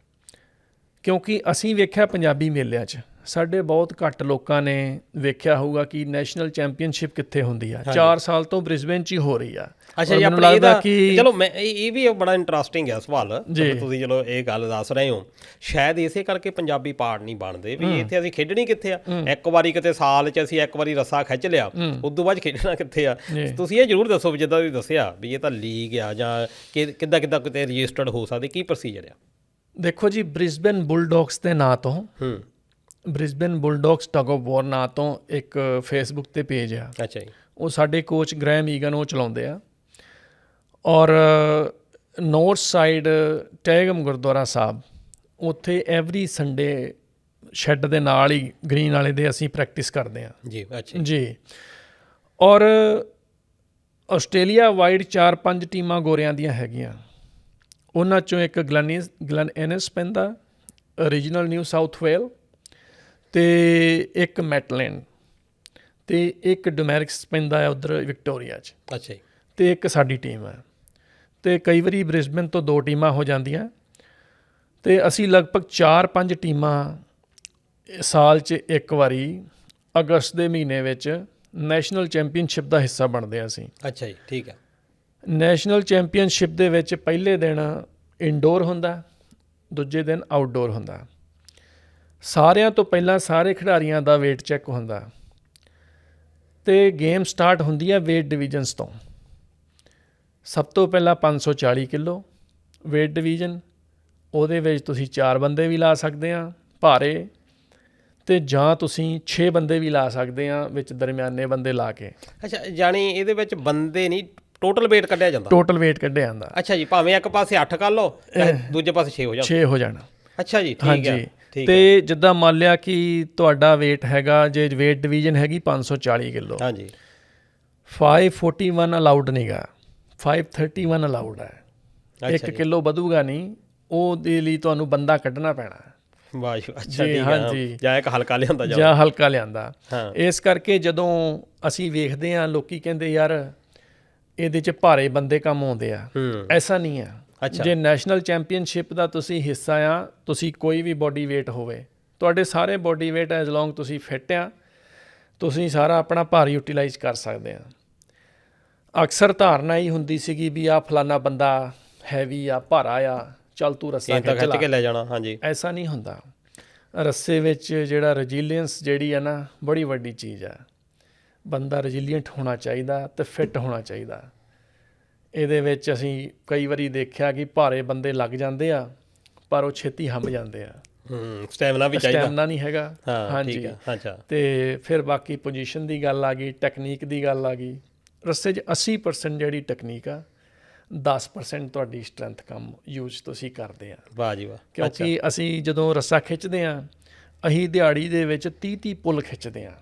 ਕਿਉਂਕਿ ਅਸੀਂ ਵੇਖਿਆ ਪੰਜਾਬੀ ਮੇਲਿਆਂ 'ਚ ਸਾਡੇ ਬਹੁਤ ਘੱਟ ਲੋਕਾਂ ਨੇ ਵੇਖਿਆ ਹੋਊਗਾ ਕਿ ਨੈਸ਼ਨਲ ਚੈਂਪੀਅਨਸ਼ਿਪ ਕਿੱਥੇ ਹੁੰਦੀ ਆ। 4 ਸਾਲ ਤੋਂ ਬ੍ਰਿਸਬੇਨ 'ਚ ਹੀ ਹੋ ਰਹੀ ਆ। ਅੱਛਾ ਜੀ, ਆਪਣਾ ਇਹਦਾ ਚਲੋ ਮੈਂ ਇਹ ਵੀ ਬੜਾ ਇੰਟਰਸਟਿੰਗ ਹੈ ਸਵਾਲ, ਤੁਸੀਂ ਚਲੋ ਇਹ ਗੱਲ ਦੱਸ ਰਹੇ ਹੋ। ਸ਼ਾਇਦ ਇਸੇ ਕਰਕੇ ਪੰਜਾਬੀ ਪਾਰਟ ਨਹੀਂ ਬਣਦੇ ਵੀ ਇੱਥੇ ਅਸੀਂ ਖੇਡਣੀ ਕਿੱਥੇ ਆ। ਇੱਕ ਵਾਰੀ ਕਿਤੇ ਸਾਲ 'ਚ ਅਸੀਂ ਇੱਕ ਵਾਰੀ ਰੱਸਾ ਖਿੱਚ ਲਿਆ, ਉਦੋਂ ਬਾਅਦ ਖੇਡਣਾ ਕਿੱਥੇ ਆ। ਤੁਸੀਂ ਇਹ ਜ਼ਰੂਰ ਦੱਸੋ ਵੀ ਜਿੱਦਾਂ ਤੁਸੀਂ ਦੱਸਿਆ ਵੀ ਇਹ ਤਾਂ ਲੀਗ ਆ ਜਾਂ ਕਿੱਦਾਂ ਕਿਤੇ ਰਜਿਸਟਰਡ ਹੋ ਸਕਦੀ, ਕੀ ਪ੍ਰੋਸੀਜਰ ਆ? ਦੇਖੋ ਜੀ, ਬ੍ਰਿਸਬੇਨ ਬੁਲਡੌਗਸ ਦੇ ਨਾਂ ਤੋਂ, ਬ੍ਰਿਸਬੇਨ ਬੁਲਡੌਗਸ ਟਗ ਆਫ ਵਾਰ ਨਾਂ ਤੋਂ ਇੱਕ ਫੇਸਬੁੱਕ 'ਤੇ ਪੇਜ ਆ। ਅੱਛਾ ਜੀ। ਉਹ ਸਾਡੇ ਕੋਚ ਗ੍ਰੈਮ ਈਗਨ ਉਹ ਚਲਾਉਂਦੇ ਆ। ਔਰ ਨੌਰਥ ਸਾਈਡ ਟੈਗਮ ਗੁਰਦੁਆਰਾ ਸਾਹਿਬ, ਉੱਥੇ ਐਵਰੀ ਸੰਡੇ ਸ਼ੈੱਡ ਦੇ ਨਾਲ ਹੀ ਗ੍ਰੀਨ ਵਾਲੇ ਦੇ ਅਸੀਂ ਪ੍ਰੈਕਟਿਸ ਕਰਦੇ ਹਾਂ ਜੀ। ਅੱਛਾ ਜੀ। ਔਰ ਆਸਟ੍ਰੇਲੀਆ ਵਾਈਡ 4-5 ਟੀਮਾਂ ਗੋਰਿਆਂ ਦੀਆਂ ਹੈਗੀਆਂ। ਉਹਨਾਂ 'ਚੋਂ ਇੱਕ ਗਲਨ ਐਨਿਸ ਪੈਂਦਾ, ਰੀਜਨਲ ਨਿਊ ਸਾਊਥ ਵੇਲ, ਅਤੇ ਇੱਕ ਮੈਟਲੈਂਡ, ਅਤੇ ਇੱਕ ਡੋਮੈਰਿਕਸ ਪੈਂਦਾ ਹੈ ਉੱਧਰ ਵਿਕਟੋਰੀਆ 'ਚ। ਅੱਛਾ ਜੀ। ਤੇ ਇੱਕ ਸਾਡੀ ਟੀਮ ਹੈ। ਤੇ ਕਈ ਵਾਰੀ ਬ੍ਰਿਸਬਨ ਤੋਂ 2 ਟੀਮਾਂ ਹੋ ਜਾਂਦੀਆਂ ਤੇ ਅਸੀਂ ਲਗਭਗ 4-5 ਟੀਮਾਂ ਸਾਲ 'ਚ ਇੱਕ ਵਾਰੀ ਅਗਸਤ ਦੇ ਮਹੀਨੇ ਵਿੱਚ ਨੈਸ਼ਨਲ ਚੈਂਪੀਅਨਸ਼ਿਪ ਦਾ ਹਿੱਸਾ ਬਣਦੇ ਹਾਂ ਅਸੀਂ। ਅੱਛਾ ਜੀ, ਠੀਕ ਹੈ। ਨੈਸ਼ਨਲ ਚੈਂਪੀਅਨਸ਼ਿਪ ਦੇ ਵਿੱਚ ਪਹਿਲੇ ਦਿਨ ਇਨਡੋਰ ਹੁੰਦਾ, ਦੂਜੇ ਦਿਨ ਆਊਟਡੋਰ ਹੁੰਦਾ। ਸਾਰਿਆਂ ਤੋਂ ਪਹਿਲਾਂ ਸਾਰੇ ਖਿਡਾਰੀਆਂ ਦਾ weight ਚੈੱਕ ਹੁੰਦਾ ਤੇ ਗੇਮ ਸਟਾਰਟ ਹੁੰਦੀ ਹੈ weight divisions ਤੋਂ। ਸਭ ਤੋਂ ਪਹਿਲਾਂ 540 ਕਿਲੋ weight division, ਉਹਦੇ ਵਿੱਚ ਤੁਸੀਂ 4 ਬੰਦੇ ਵੀ ਲਾ ਸਕਦੇ ਆ ਭਾਰੇ, ਤੇ ਜਾਂ ਤੁਸੀਂ 6 ਬੰਦੇ ਵੀ ਲਾ ਸਕਦੇ ਆ ਵਿੱਚ ਦਰਮਿਆਨੇ ਬੰਦੇ ਲਾ ਕੇ। ਅੱਛਾ, ਜਾਣੀ ਇਹਦੇ ਵਿੱਚ ਬੰਦੇ ਨਹੀਂ, ਟੋਟਲ weight ਕੱਢਿਆ ਜਾਂਦਾ। ਟੋਟਲ weight ਕੱਢਿਆ ਜਾਂਦਾ। ਅੱਛਾ ਜੀ, ਭਾਵੇਂ ਇੱਕ ਪਾਸੇ 8 ਕਰ ਲਓ, ਦੂਜੇ ਪਾਸੇ 6 ਹੋ ਜਾਣ। 6 ਹੋ ਜਾਣਾ। ਅੱਛਾ ਜੀ, ਠੀਕ ਹੈ। ਤੇ ਜਿੱਦਾਂ ਮੰਨ ਲਿਆ ਕਿ ਤੁਹਾਡਾ weight ਹੈਗਾ, ਜੇ weight division ਹੈਗੀ 540 ਕਿਲੋ, ਹਾਂਜੀ, 541 ਅਲਾਊਡ ਨਹੀਂਗਾ, 531 ਅਲਾਊਡ ਹੈ। 1 ਕਿਲੋ ਵਧੂਗਾ ਨਹੀਂ, ਉਹਦੇ ਲਈ ਤੁਹਾਨੂੰ ਬੰਦਾ ਕੱਢਣਾ ਪੈਣਾ। ਵਾਹ ਜੀ, ਅੱਛਾ, ਠੀਕ ਹੈ। ਜਾਂ ਇੱਕ ਹਲਕਾ ਲਿਆਂਦਾ ਜਾਂ ਹਲਕਾ ਲਿਆਂਦਾ। ਇਸ ਕਰਕੇ ਜਦੋਂ ਅਸੀਂ ਵੇਖਦੇ ਹਾਂ ਲੋਕੀ ਕਹਿੰਦੇ ਯਾਰ ਇਹਦੇ 'ਚ ਭਾਰੇ ਬੰਦੇ ਕੰਮ ਆਉਂਦੇ ਆ, ਐਸਾ ਨਹੀਂ ਆ। ਜੇ ਨੈਸ਼ਨਲ ਚੈਂਪੀਅਨਸ਼ਿਪ ਦਾ ਤੁਸੀਂ ਹਿੱਸਾ ਆ, ਤੁਸੀਂ ਕੋਈ ਵੀ ਬੋਡੀ weight ਹੋਵੇ, ਤੁਹਾਡੇ ਸਾਰੇ ਬੋਡੀ weight ਐਜ਼ ਲੌਂਗ ਤੁਸੀਂ ਫਿੱਟ ਆ, ਤੁਸੀਂ ਸਾਰਾ ਆਪਣਾ ਭਾਰ ਯੂਟੀਲਾਈਜ਼ ਕਰ ਸਕਦੇ ਆ। ਅਕਸਰ ਧਾਰਨਾ ਹੀ ਹੁੰਦੀ ਸੀਗੀ ਵੀ ਆਹ ਫਲਾਨਾ ਬੰਦਾ ਹੈਵੀ ਆ, ਭਾਰਾ ਆ, ਚੱਲ ਤੂੰ ਰੱਸਾ ਖਿੱਚ ਕੇ ਲੈ ਜਾਣਾ। ਹਾਂਜੀ, ਐਸਾ ਨਹੀਂ ਹੁੰਦਾ। ਰੱਸੇ ਵਿੱਚ ਜਿਹੜਾ ਰੈਜ਼ੀਲੀਅੰਸ ਜਿਹੜੀ ਆ ਨਾ, ਬੜੀ ਵੱਡੀ ਚੀਜ਼ ਆ। ਬੰਦਾ ਰੈਜ਼ੀਲੀਅੰਟ ਹੋਣਾ ਚਾਹੀਦਾ ਤੇ ਫਿੱਟ ਹੋਣਾ ਚਾਹੀਦਾ। ਇਹਦੇ ਵਿੱਚ ਅਸੀਂ ਕਈ ਵਾਰੀ ਦੇਖਿਆ ਕਿ ਭਾਰੇ ਬੰਦੇ ਲੱਗ ਜਾਂਦੇ ਆ ਪਰ ਉਹ ਛੇਤੀ ਹੰਭ ਜਾਂਦੇ ਆ। ਸਟੈਮਿਨਾ ਵੀ ਚਾਹੀਦਾ, ਸਟੈਮਿਨਾ ਨਹੀਂ ਹੈਗਾ। ਹਾਂਜੀ, ਅੱਛਾ। ਤੇ ਫਿਰ ਬਾਕੀ ਪੋਜੀਸ਼ਨ ਦੀ ਗੱਲ ਆ ਗਈ, ਟੈਕਨੀਕ ਦੀ ਗੱਲ ਆ ਗਈ। ਰੱਸੇ 'ਚ 80% ਜਿਹੜੀ ਟੈਕਨੀਕ ਆ, 10% ਤੁਹਾਡੀ ਸਟਰੈਂਥ ਕੰਮ ਯੂਜ਼ ਤੁਸੀਂ ਕਰਦੇ ਆ। ਵਾਹ ਜੀ ਵਾਹ। ਕਿਉਂਕਿ ਅਸੀਂ ਜਦੋਂ ਰੱਸਾ ਖਿੱਚਦੇ ਆ, ਅਸੀਂ ਦਿਹਾੜੀ ਦੇ ਵਿੱਚ 30 ਪੁੱਲ ਖਿੱਚਦੇ ਆ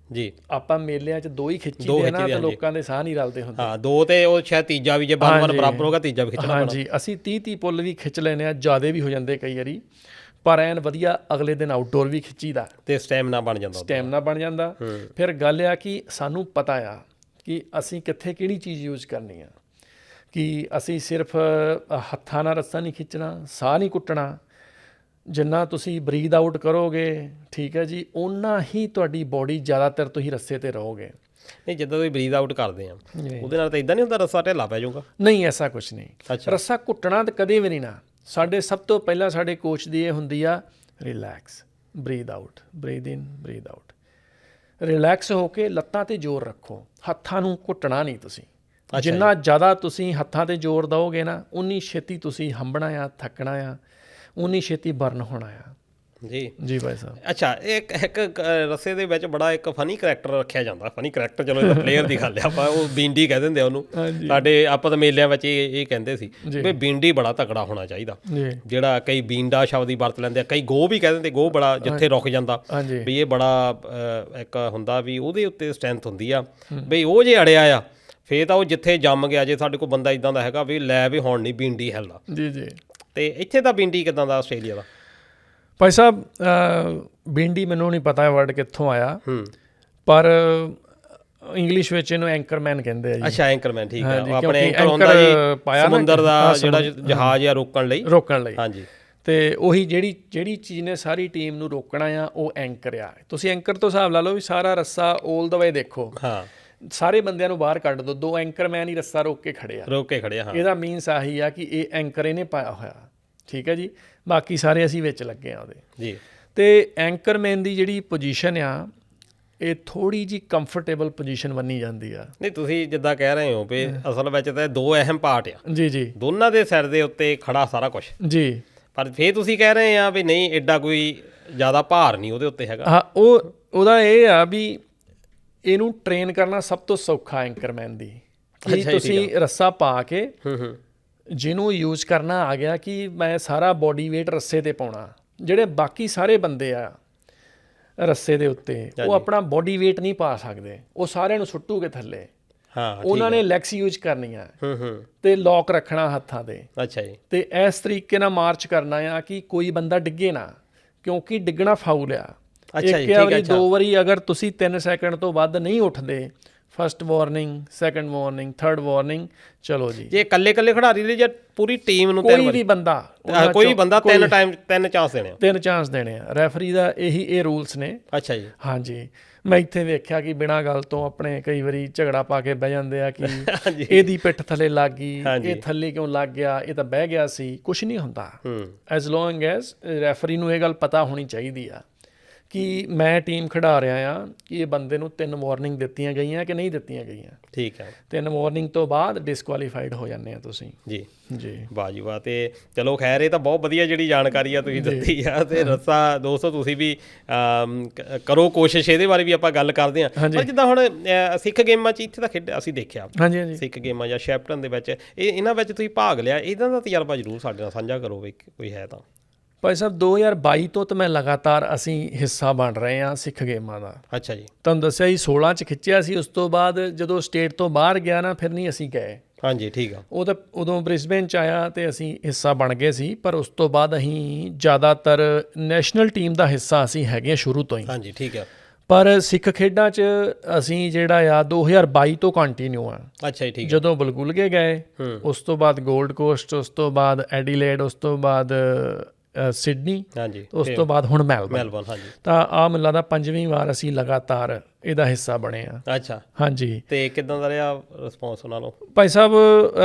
ਜੀ। ਆਪਾਂ ਮੇਲਿਆਂ 'ਚ 2 ਹੀ ਖਿੱਚੀਦੇ ਨਾ, ਤੇ ਲੋਕਾਂ ਦੇ ਸਾਹ ਨਹੀਂ ਰਲਦੇ ਹੁੰਦੇ। ਹਾਂ, 2 ਤੇ ਉਹ ਸ਼ਾਇਦ ਤੀਜਾ ਵੀ ਜੇ ਬੰਦ ਬਰਾਬਰ ਹੋਗਾ, ਤੀਜਾ ਵੀ ਖਿੱਚਣਾ ਪੈਣਾ। ਹਾਂਜੀ, ਅਸੀਂ 30 ਪੁੱਲ ਵੀ ਖਿੱਚ ਲੈਂਦੇ ਆ, ਜ਼ਿਆਦਾ ਵੀ ਹੋ ਜਾਂਦੇ ਕਈ ਵਾਰੀ, ਪਰ ਐਨ ਵਧੀਆ ਅਗਲੇ ਦਿਨ ਆਊਟਡੋਰ ਵੀ ਖਿੱਚੀਦਾ ਤੇ ਸਟੈਮਿਨਾ ਬਣ ਜਾਂਦਾ। ਫਿਰ ਗੱਲ ਆ ਕਿ ਸਾਨੂੰ ਪਤਾ ਆ ਕਿ ਅਸੀਂ ਕਿੱਥੇ ਕਿਹੜੀ ਚੀਜ਼ ਯੂਜ਼ ਕਰਨੀ ਆ, ਕਿ ਅਸੀਂ ਸਿਰਫ ਹੱਥਾਂ ਨਾਲ ਰੱਸਾ ਨਹੀਂ ਖਿੱਚਣਾ, ਸਾਹ ਨਹੀਂ ਕੁੱਟਣਾ। ਜਿੰਨਾ ਤੁਸੀਂ ਬਰੀਦ ਆਊਟ ਕਰੋਗੇ, ਠੀਕ ਹੈ ਜੀ, ਓਨਾ ਹੀ ਤੁਹਾਡੀ ਬੋਡੀ ਜ਼ਿਆਦਾਤਰ ਤੁਸੀਂ ਰੱਸੇ ਤੇ ਰਹੋਗੇ। ਨਹੀਂ, ਜਿੱਦਾਂ ਤੁਸੀਂ ਬਰੀਦ ਆਊਟ ਕਰਦੇ ਆ, ਉਹਦੇ ਨਾਲ ਤਾਂ ਇਦਾਂ ਨਹੀਂ ਹੁੰਦਾ ਰੱਸਾ ਢਿੱਲਾ ਪੈ ਜਾਊਗਾ? ਨਹੀਂ, ਐਸਾ ਕੁਛ ਨਹੀਂ। ਰੱਸਾ ਘੁੱਟਣਾ ਤਾਂ ਕਦੇ ਵੀ ਨਹੀਂ ਨਾ। ਸਾਡੇ ਸਭ ਤੋਂ ਪਹਿਲਾਂ ਸਾਡੇ ਕੋਚ ਦੀ ਇਹ ਹੁੰਦੀ ਆ, ਰਿਲੈਕਸ, ਬਰੀਦ ਆਊਟ, ਬਰੀਦ ਇਨ, ਬਰੀਦ ਆਊਟ। ਰਿਲੈਕਸ ਹੋ ਕੇ ਲੱਤਾਂ ਤੇ ਜ਼ੋਰ ਰੱਖੋ, ਹੱਥਾਂ ਨੂੰ ਘੁੱਟਣਾ ਨਹੀਂ ਤੁਸੀਂ। ਜਿੰਨਾ ਜ਼ਿਆਦਾ ਤੁਸੀਂ ਹੱਥਾਂ ਤੇ ਜ਼ੋਰ ਦਿਓਗੇ ਨਾ, ਉਨੀ ਛੇਤੀ ਤੁਸੀਂ ਹੰਭਣਾ ਆ, ਥੱਕਣਾ ਆ, ਉਨੀ ਛੇਤੀ ਬਰਨ ਹੋਣਾ ਆ। ਜੀ ਭਾਈ ਸਾਹਿਬ। ਅੱਛਾ, ਇੱਕ ਰੱਸੇ ਦੇ ਵਿੱਚ ਬੜਾ ਇੱਕ ਫਨੀ ਕਰੈਕਟਰ ਰੱਖਿਆ ਜਾਂਦਾ। ਫਨੀ ਕਰੈਕਟਰ, ਚਲੋ ਇਹ ਪਲੇਅਰ ਦੀ ਗੱਲ ਆ, ਆਪਾਂ ਉਹ ਬੀਂਡੀ ਕਹਿ ਦਿੰਦੇ ਆ ਉਹਨੂੰ। ਸਾਡੇ ਆਪਾਂ ਤਾਂ ਮੇਲਿਆਂ ਵਿੱਚ ਇਹ ਕਹਿੰਦੇ ਸੀ ਵੀ ਬੀਂਡੀ ਬੜਾ ਤਕੜਾ ਹੋਣਾ ਚਾਹੀਦਾ। ਜਿਹੜਾ ਕਈ ਬੀਂਡਾ ਸ਼ਬਦ ਹੀ ਵਰਤ ਲੈਂਦੇ ਆ, ਕਈ ਗੋ ਵੀ ਕਹਿ ਦਿੰਦੇ, ਗੋ ਬੜਾ ਜਿੱਥੇ ਰੁਕ ਜਾਂਦਾ, ਵੀ ਇਹ ਬੜਾ ਇੱਕ ਹੁੰਦਾ ਵੀ ਉਹਦੇ ਉੱਤੇ ਸਟਰੈਂਥ ਹੁੰਦੀ ਆ, ਵੀ ਉਹ ਜੇ ਅੜਿਆ ਆ ਫੇਰ ਤਾਂ ਉਹ ਜਿੱਥੇ ਜੰਮ ਗਿਆ। ਜੇ ਸਾਡੇ ਕੋਲ ਬੰਦਾ ਇਦਾਂ ਦਾ ਹੈਗਾ ਵੀ ਲੈ ਵੀ ਹੁਣ ਨਹੀਂ ਬੀਂਡੀ ਹਿਲਦਾ। ਜੀ। ਤੇ ਇੱਥੇ ਤਾਂ ਬੀਂਡੀ ਕਿੱਦਾਂ ਦਾ ਆਸਟ੍ਰੇਲੀਆ ਦਾ? ਭਾਈ ਸਾਹਿਬ, ਬੀਂਡੀ ਮੈਨੂੰ ਨਹੀਂ ਪਤਾ ਵਰਡ ਕਿੱਥੋਂ ਆਇਆ, ਪਰ ਇੰਗਲਿਸ਼ ਵਿੱਚ ਇਹਨੂੰ ਐਂਕਰਮੈਨ ਕਹਿੰਦੇ ਆ ਜੀ। ਅੱਛਾ, ਐਂਕਰਮੈਨ, ਠੀਕ ਹੈ। ਆਪਣੇ ਐਂਕਰ ਹੁੰਦਾ ਜੀ ਸਮੁੰਦਰ ਦਾ ਜਿਹੜਾ ਜਹਾਜ਼ ਆ ਰੋਕਣ ਲਈ। ਹਾਂਜੀ। ਤੇ ਉਹੀ ਜਿਹੜੀ ਚੀਜ਼ ਨੇ ਸਾਰੀ ਟੀਮ ਨੂੰ ਰੋਕਣਾ ਆ, ਉਹ ਐਂਕਰ ਆ। ਤੁਸੀਂ ਐਂਕਰ ਤੋਂ ਹਿਸਾਬ ਲਾ ਲਓ ਵੀ ਸਾਰਾ ਰੱਸਾ 올 ਦਾ ਵੇ ਦੇਖੋ। ਹਾਂ, ਸਾਰੇ ਬੰਦਿਆਂ ਨੂੰ ਬਾਹਰ ਕੱਢ ਦੋ, 2 ਐਂਕਰਮੈਨ ਹੀ ਰੱਸਾ ਰੋਕ ਕੇ ਖੜੇ ਆ। ਹਾਂ, ਇਹਦਾ ਮੀਨਸ ਆਹੀ ਆ ਕਿ ਇਹ ਐਂਕਰ ਇਹਨੇ ਪਾਇਆ ਹੋਇਆ, ਠੀਕ ਹੈ ਜੀ। ਬਾਕੀ ਸਾਰੇ ਅਸੀਂ ਵਿੱਚ ਲੱਗੇ ਆ ਉਹਦੇ ਜੀ। ਤੇ ਐਂਕਰਮੈਨ ਦੀ ਜਿਹੜੀ ਪੋਜੀਸ਼ਨ ਆ, ਇਹ ਥੋੜੀ ਜੀ ਕੰਫਰਟੇਬਲ ਪੋਜੀਸ਼ਨ ਮੰਨੀ ਜਾਂਦੀ ਆ। ਨਹੀਂ, ਤੁਸੀਂ ਜਿੱਦਾਂ ਕਹਿ ਰਹੇ ਹੋ ਵੀ ਅਸਲ ਵਿੱਚ ਤਾਂ 2 ਅਹਿਮ ਪਾਰਟ ਆ। ਜੀ। ਦੋਨਾਂ ਦੇ ਸਿਰ ਦੇ ਉੱਤੇ ਖੜਾ ਸਾਰਾ ਕੁਝ ਜੀ। ਪਰ ਫੇਰ ਤੁਸੀਂ ਕਹਿ ਰਹੇ ਆ ਵੀ ਨਹੀਂ, ਐਡਾ ਕੋਈ ਜ਼ਿਆਦਾ ਭਾਰ ਨਹੀਂ ਉਹਦੇ ਉੱਤੇ ਹੈਗਾ। ਹਾਂ, ਉਹਦਾ ਇਹ ਆ ਵੀ ਇਹਨੂੰ ਟ੍ਰੇਨ ਕਰਨਾ ਸਭ ਤੋਂ ਸੌਖਾ ਐਂਕਰਮੈਨ ਦੀ। ਕਿ ਤੁਸੀਂ ਰੱਸਾ ਪਾ ਕੇ ਜਿਹਨੂੰ ਯੂਜ਼ ਕਰਨਾ ਆ ਗਿਆ ਕਿ ਮੈਂ ਸਾਰਾ ਬੋਡੀ weight ਰੱਸੇ ਤੇ ਪਾਉਣਾ। ਜਿਹੜੇ ਬਾਕੀ ਸਾਰੇ ਬੰਦੇ ਆ ਰੱਸੇ ਦੇ ਉੱਤੇ, ਉਹ ਆਪਣਾ ਬੋਡੀ weight ਨਹੀਂ ਪਾ ਸਕਦੇ, ਉਹ ਸਾਰਿਆਂ ਨੂੰ ਸੁੱਟੂਗੇ ਥੱਲੇ। ਉਹਨਾਂ ਨੇ ਲੈਗਸ ਯੂਜ਼ ਕਰਨੀਆਂ ਤੇ ਲੌਕ ਰੱਖਣਾ ਹੱਥਾਂ ਤੇ। ਅੱਛਾ ਜੀ। ਤੇ ਇਸ ਤਰੀਕੇ ਨਾਲ ਮਾਰਚ ਕਰਨਾ ਆ ਕਿ ਕੋਈ ਬੰਦਾ ਡਿੱਗੇ ਨਾ, ਕਿਉਂਕਿ ਡਿੱਗਣਾ ਫਾਉਲ ਆ। ਇੱਕ ਵਾਰੀ 2 ਵਾਰੀ ਅਗਰ ਤੁਸੀਂ 3 ਸੈਕਿੰਡ ਤੋਂ ਵੱਧ ਨਹੀਂ ਉੱਠਦੇ, first warning, second warning, third warning, ਚਲੋ ਜੀ। ਜੇ ਇਕੱਲੇ ਖਿਡਾਰੀ ਲਈ ਜਾਂ ਪੂਰੀ ਟੀਮ ਨੂੰ ਕੋਈ ਵੀ ਬੰਦਾ ਤਿੰਨ ਚਾਂਸ ਦੇਣੇ ਆ? 3 ਚਾਂਸ ਦੇਣੇ ਆ। ਰੈਫਰੀ ਦਾ ਇਹ ਰੂਲਸ ਨੇ। ਅੱਛਾ ਜੀ। ਹਾਂਜੀ, ਮੈਂ ਇੱਥੇ ਵੇਖਿਆ ਕਿ ਬਿਨਾਂ ਗੱਲ ਤੋਂ ਆਪਣੇ ਕਈ ਵਾਰੀ ਝਗੜਾ ਪਾ ਕੇ ਬਹਿ ਜਾਂਦੇ ਆ ਕਿ ਇਹਦੀ ਪਿੱਠ ਥੱਲੇ ਲੱਗ ਗਈ, ਇਹ ਥੱਲੇ ਕਿਉਂ ਲੱਗ ਗਿਆ, ਇਹ ਤਾਂ ਬਹਿ ਗਿਆ ਸੀ। ਕੁਛ ਨਹੀਂ ਹੁੰਦਾ। ਐਜ਼ ਲੌਂਗ ਐਜ਼ ਰੈਫਰੀ ਨੂੰ ਇਹ ਗੱਲ ਪਤਾ ਹੋਣੀ ਚਾਹੀਦੀ ਆ ਕਿ ਮੈਂ ਟੀਮ ਖਿਡਾ ਰਿਹਾ ਆ ਕਿ ਇਹ ਬੰਦੇ ਨੂੰ 3 ਵਾਰਨਿੰਗ ਦਿੱਤੀਆਂ ਗਈਆਂ ਕਿ ਨਹੀਂ ਦਿੱਤੀਆਂ ਗਈਆਂ। ਠੀਕ ਹੈ। 3 ਵਾਰਨਿੰਗ ਤੋਂ ਬਾਅਦ ਡਿਸਕੁਆਲੀਫਾਈਡ ਹੋ ਜਾਂਦੇ ਆ ਤੁਸੀਂ ਜੀ। ਜੀ ਵਾਹ ਜੀ ਵਾਹ। ਤੇ ਚਲੋ ਖੈਰ, ਇਹ ਤਾਂ ਬਹੁਤ ਵਧੀਆ ਜਿਹੜੀ ਜਾਣਕਾਰੀ ਆ ਤੁਸੀਂ ਦਿੱਤੀ ਆ। ਤੇ ਰੱਸਾ ਦੋਸਤੋ ਤੁਸੀਂ ਵੀ ਕਰੋ ਕੋਸ਼ਿਸ਼, ਇਹਦੇ ਬਾਰੇ ਵੀ ਆਪਾਂ ਗੱਲ ਕਰਦੇ ਹਾਂ। ਪਰ ਜਿੱਦਾਂ ਹੁਣ ਸਿੱਖ ਗੇਮਾਂ 'ਚ ਇੱਥੇ ਤਾਂ ਖੇਡ ਅਸੀਂ ਦੇਖਿਆ, ਸਿੱਖ ਗੇਮਾਂ ਜਾਂ ਸ਼ੈਪਟਨ ਦੇ ਵਿੱਚ ਇਹਨਾਂ ਵਿੱਚ ਤੁਸੀਂ ਭਾਗ ਲਿਆ, ਇਹਨਾਂ ਦਾ ਤਜਰਬਾ ਜ਼ਰੂਰ ਸਾਡੇ ਨਾਲ ਸਾਂਝਾ ਕਰੋ ਵੀ ਕੋਈ ਹੈ ਤਾਂ। ਭਾਈ ਸਾਹਿਬ 2022 ਤੋਂ ਤਾਂ ਮੈਂ ਲਗਾਤਾਰ ਅਸੀਂ ਹਿੱਸਾ ਬਣ ਰਹੇ ਹਾਂ ਸਿੱਖ ਗੇਮਾਂ ਦਾ। ਅੱਛਾ ਜੀ। ਤੁਹਾਨੂੰ ਦੱਸਿਆ ਜੀ 16 'ਚ ਖਿੱਚਿਆ ਸੀ, ਉਸ ਤੋਂ ਬਾਅਦ ਜਦੋਂ ਸਟੇਟ ਤੋਂ ਬਾਹਰ ਗਿਆ ਨਾ ਫਿਰ ਨਹੀਂ ਅਸੀਂ ਗਏ। ਹਾਂਜੀ ਠੀਕ ਆ। ਉਹ ਤਾਂ ਉਦੋਂ ਬ੍ਰਿਸਬੇਨ 'ਚ ਆਇਆ ਤੇ ਅਸੀਂ ਹਿੱਸਾ ਬਣ ਗਏ ਸੀ, ਪਰ ਉਸ ਤੋਂ ਬਾਅਦ ਅਸੀਂ ਜ਼ਿਆਦਾਤਰ ਨੈਸ਼ਨਲ ਟੀਮ ਦਾ ਹਿੱਸਾ ਅਸੀਂ ਹੈਗੇ ਸ਼ੁਰੂ ਤੋਂ ਹੀ। ਹਾਂਜੀ ਠੀਕ ਆ। ਪਰ ਸਿੱਖ ਖੇਡਾਂ 'ਚ ਅਸੀਂ ਜਿਹੜਾ ਆ 2022 ਤੋਂ ਕੰਟੀਨਿਊ ਆ। ਅੱਛਾ ਜੀ ਠੀਕ। ਜਦੋਂ ਬਲਗੁਲਗੇ ਗਏ, ਉਸ ਤੋਂ ਬਾਅਦ ਗੋਲਡ ਕੋਸਟ, ਉਸ ਤੋਂ ਬਾਅਦ ਐਡੀਲੇਡ, ਉਸ ਤੋਂ ਬਾਅਦ ਸਿਡਨੀ, ਉਸ ਤੋਂ ਬਾਅਦ ਹੁਣ ਮੈਲਬਰਨ। ਤਾਂ ਆਹ ਮੈਨੂੰ ਲੱਗਦਾ 5ਵੀਂ ਵਾਰ ਅਸੀਂ ਲਗਾਤਾਰ ਇਹਦਾ ਹਿੱਸਾ ਬਣੇ ਆ। ਅੱਛਾ ਹਾਂਜੀ। ਤੇ ਕਿੱਦਾਂ ਦਾ ਰਿਹਾ ਰਿਸਪੌਂਸ ਉਹਨਾਂ ਨੂੰ? ਭਾਈ ਸਾਹਿਬ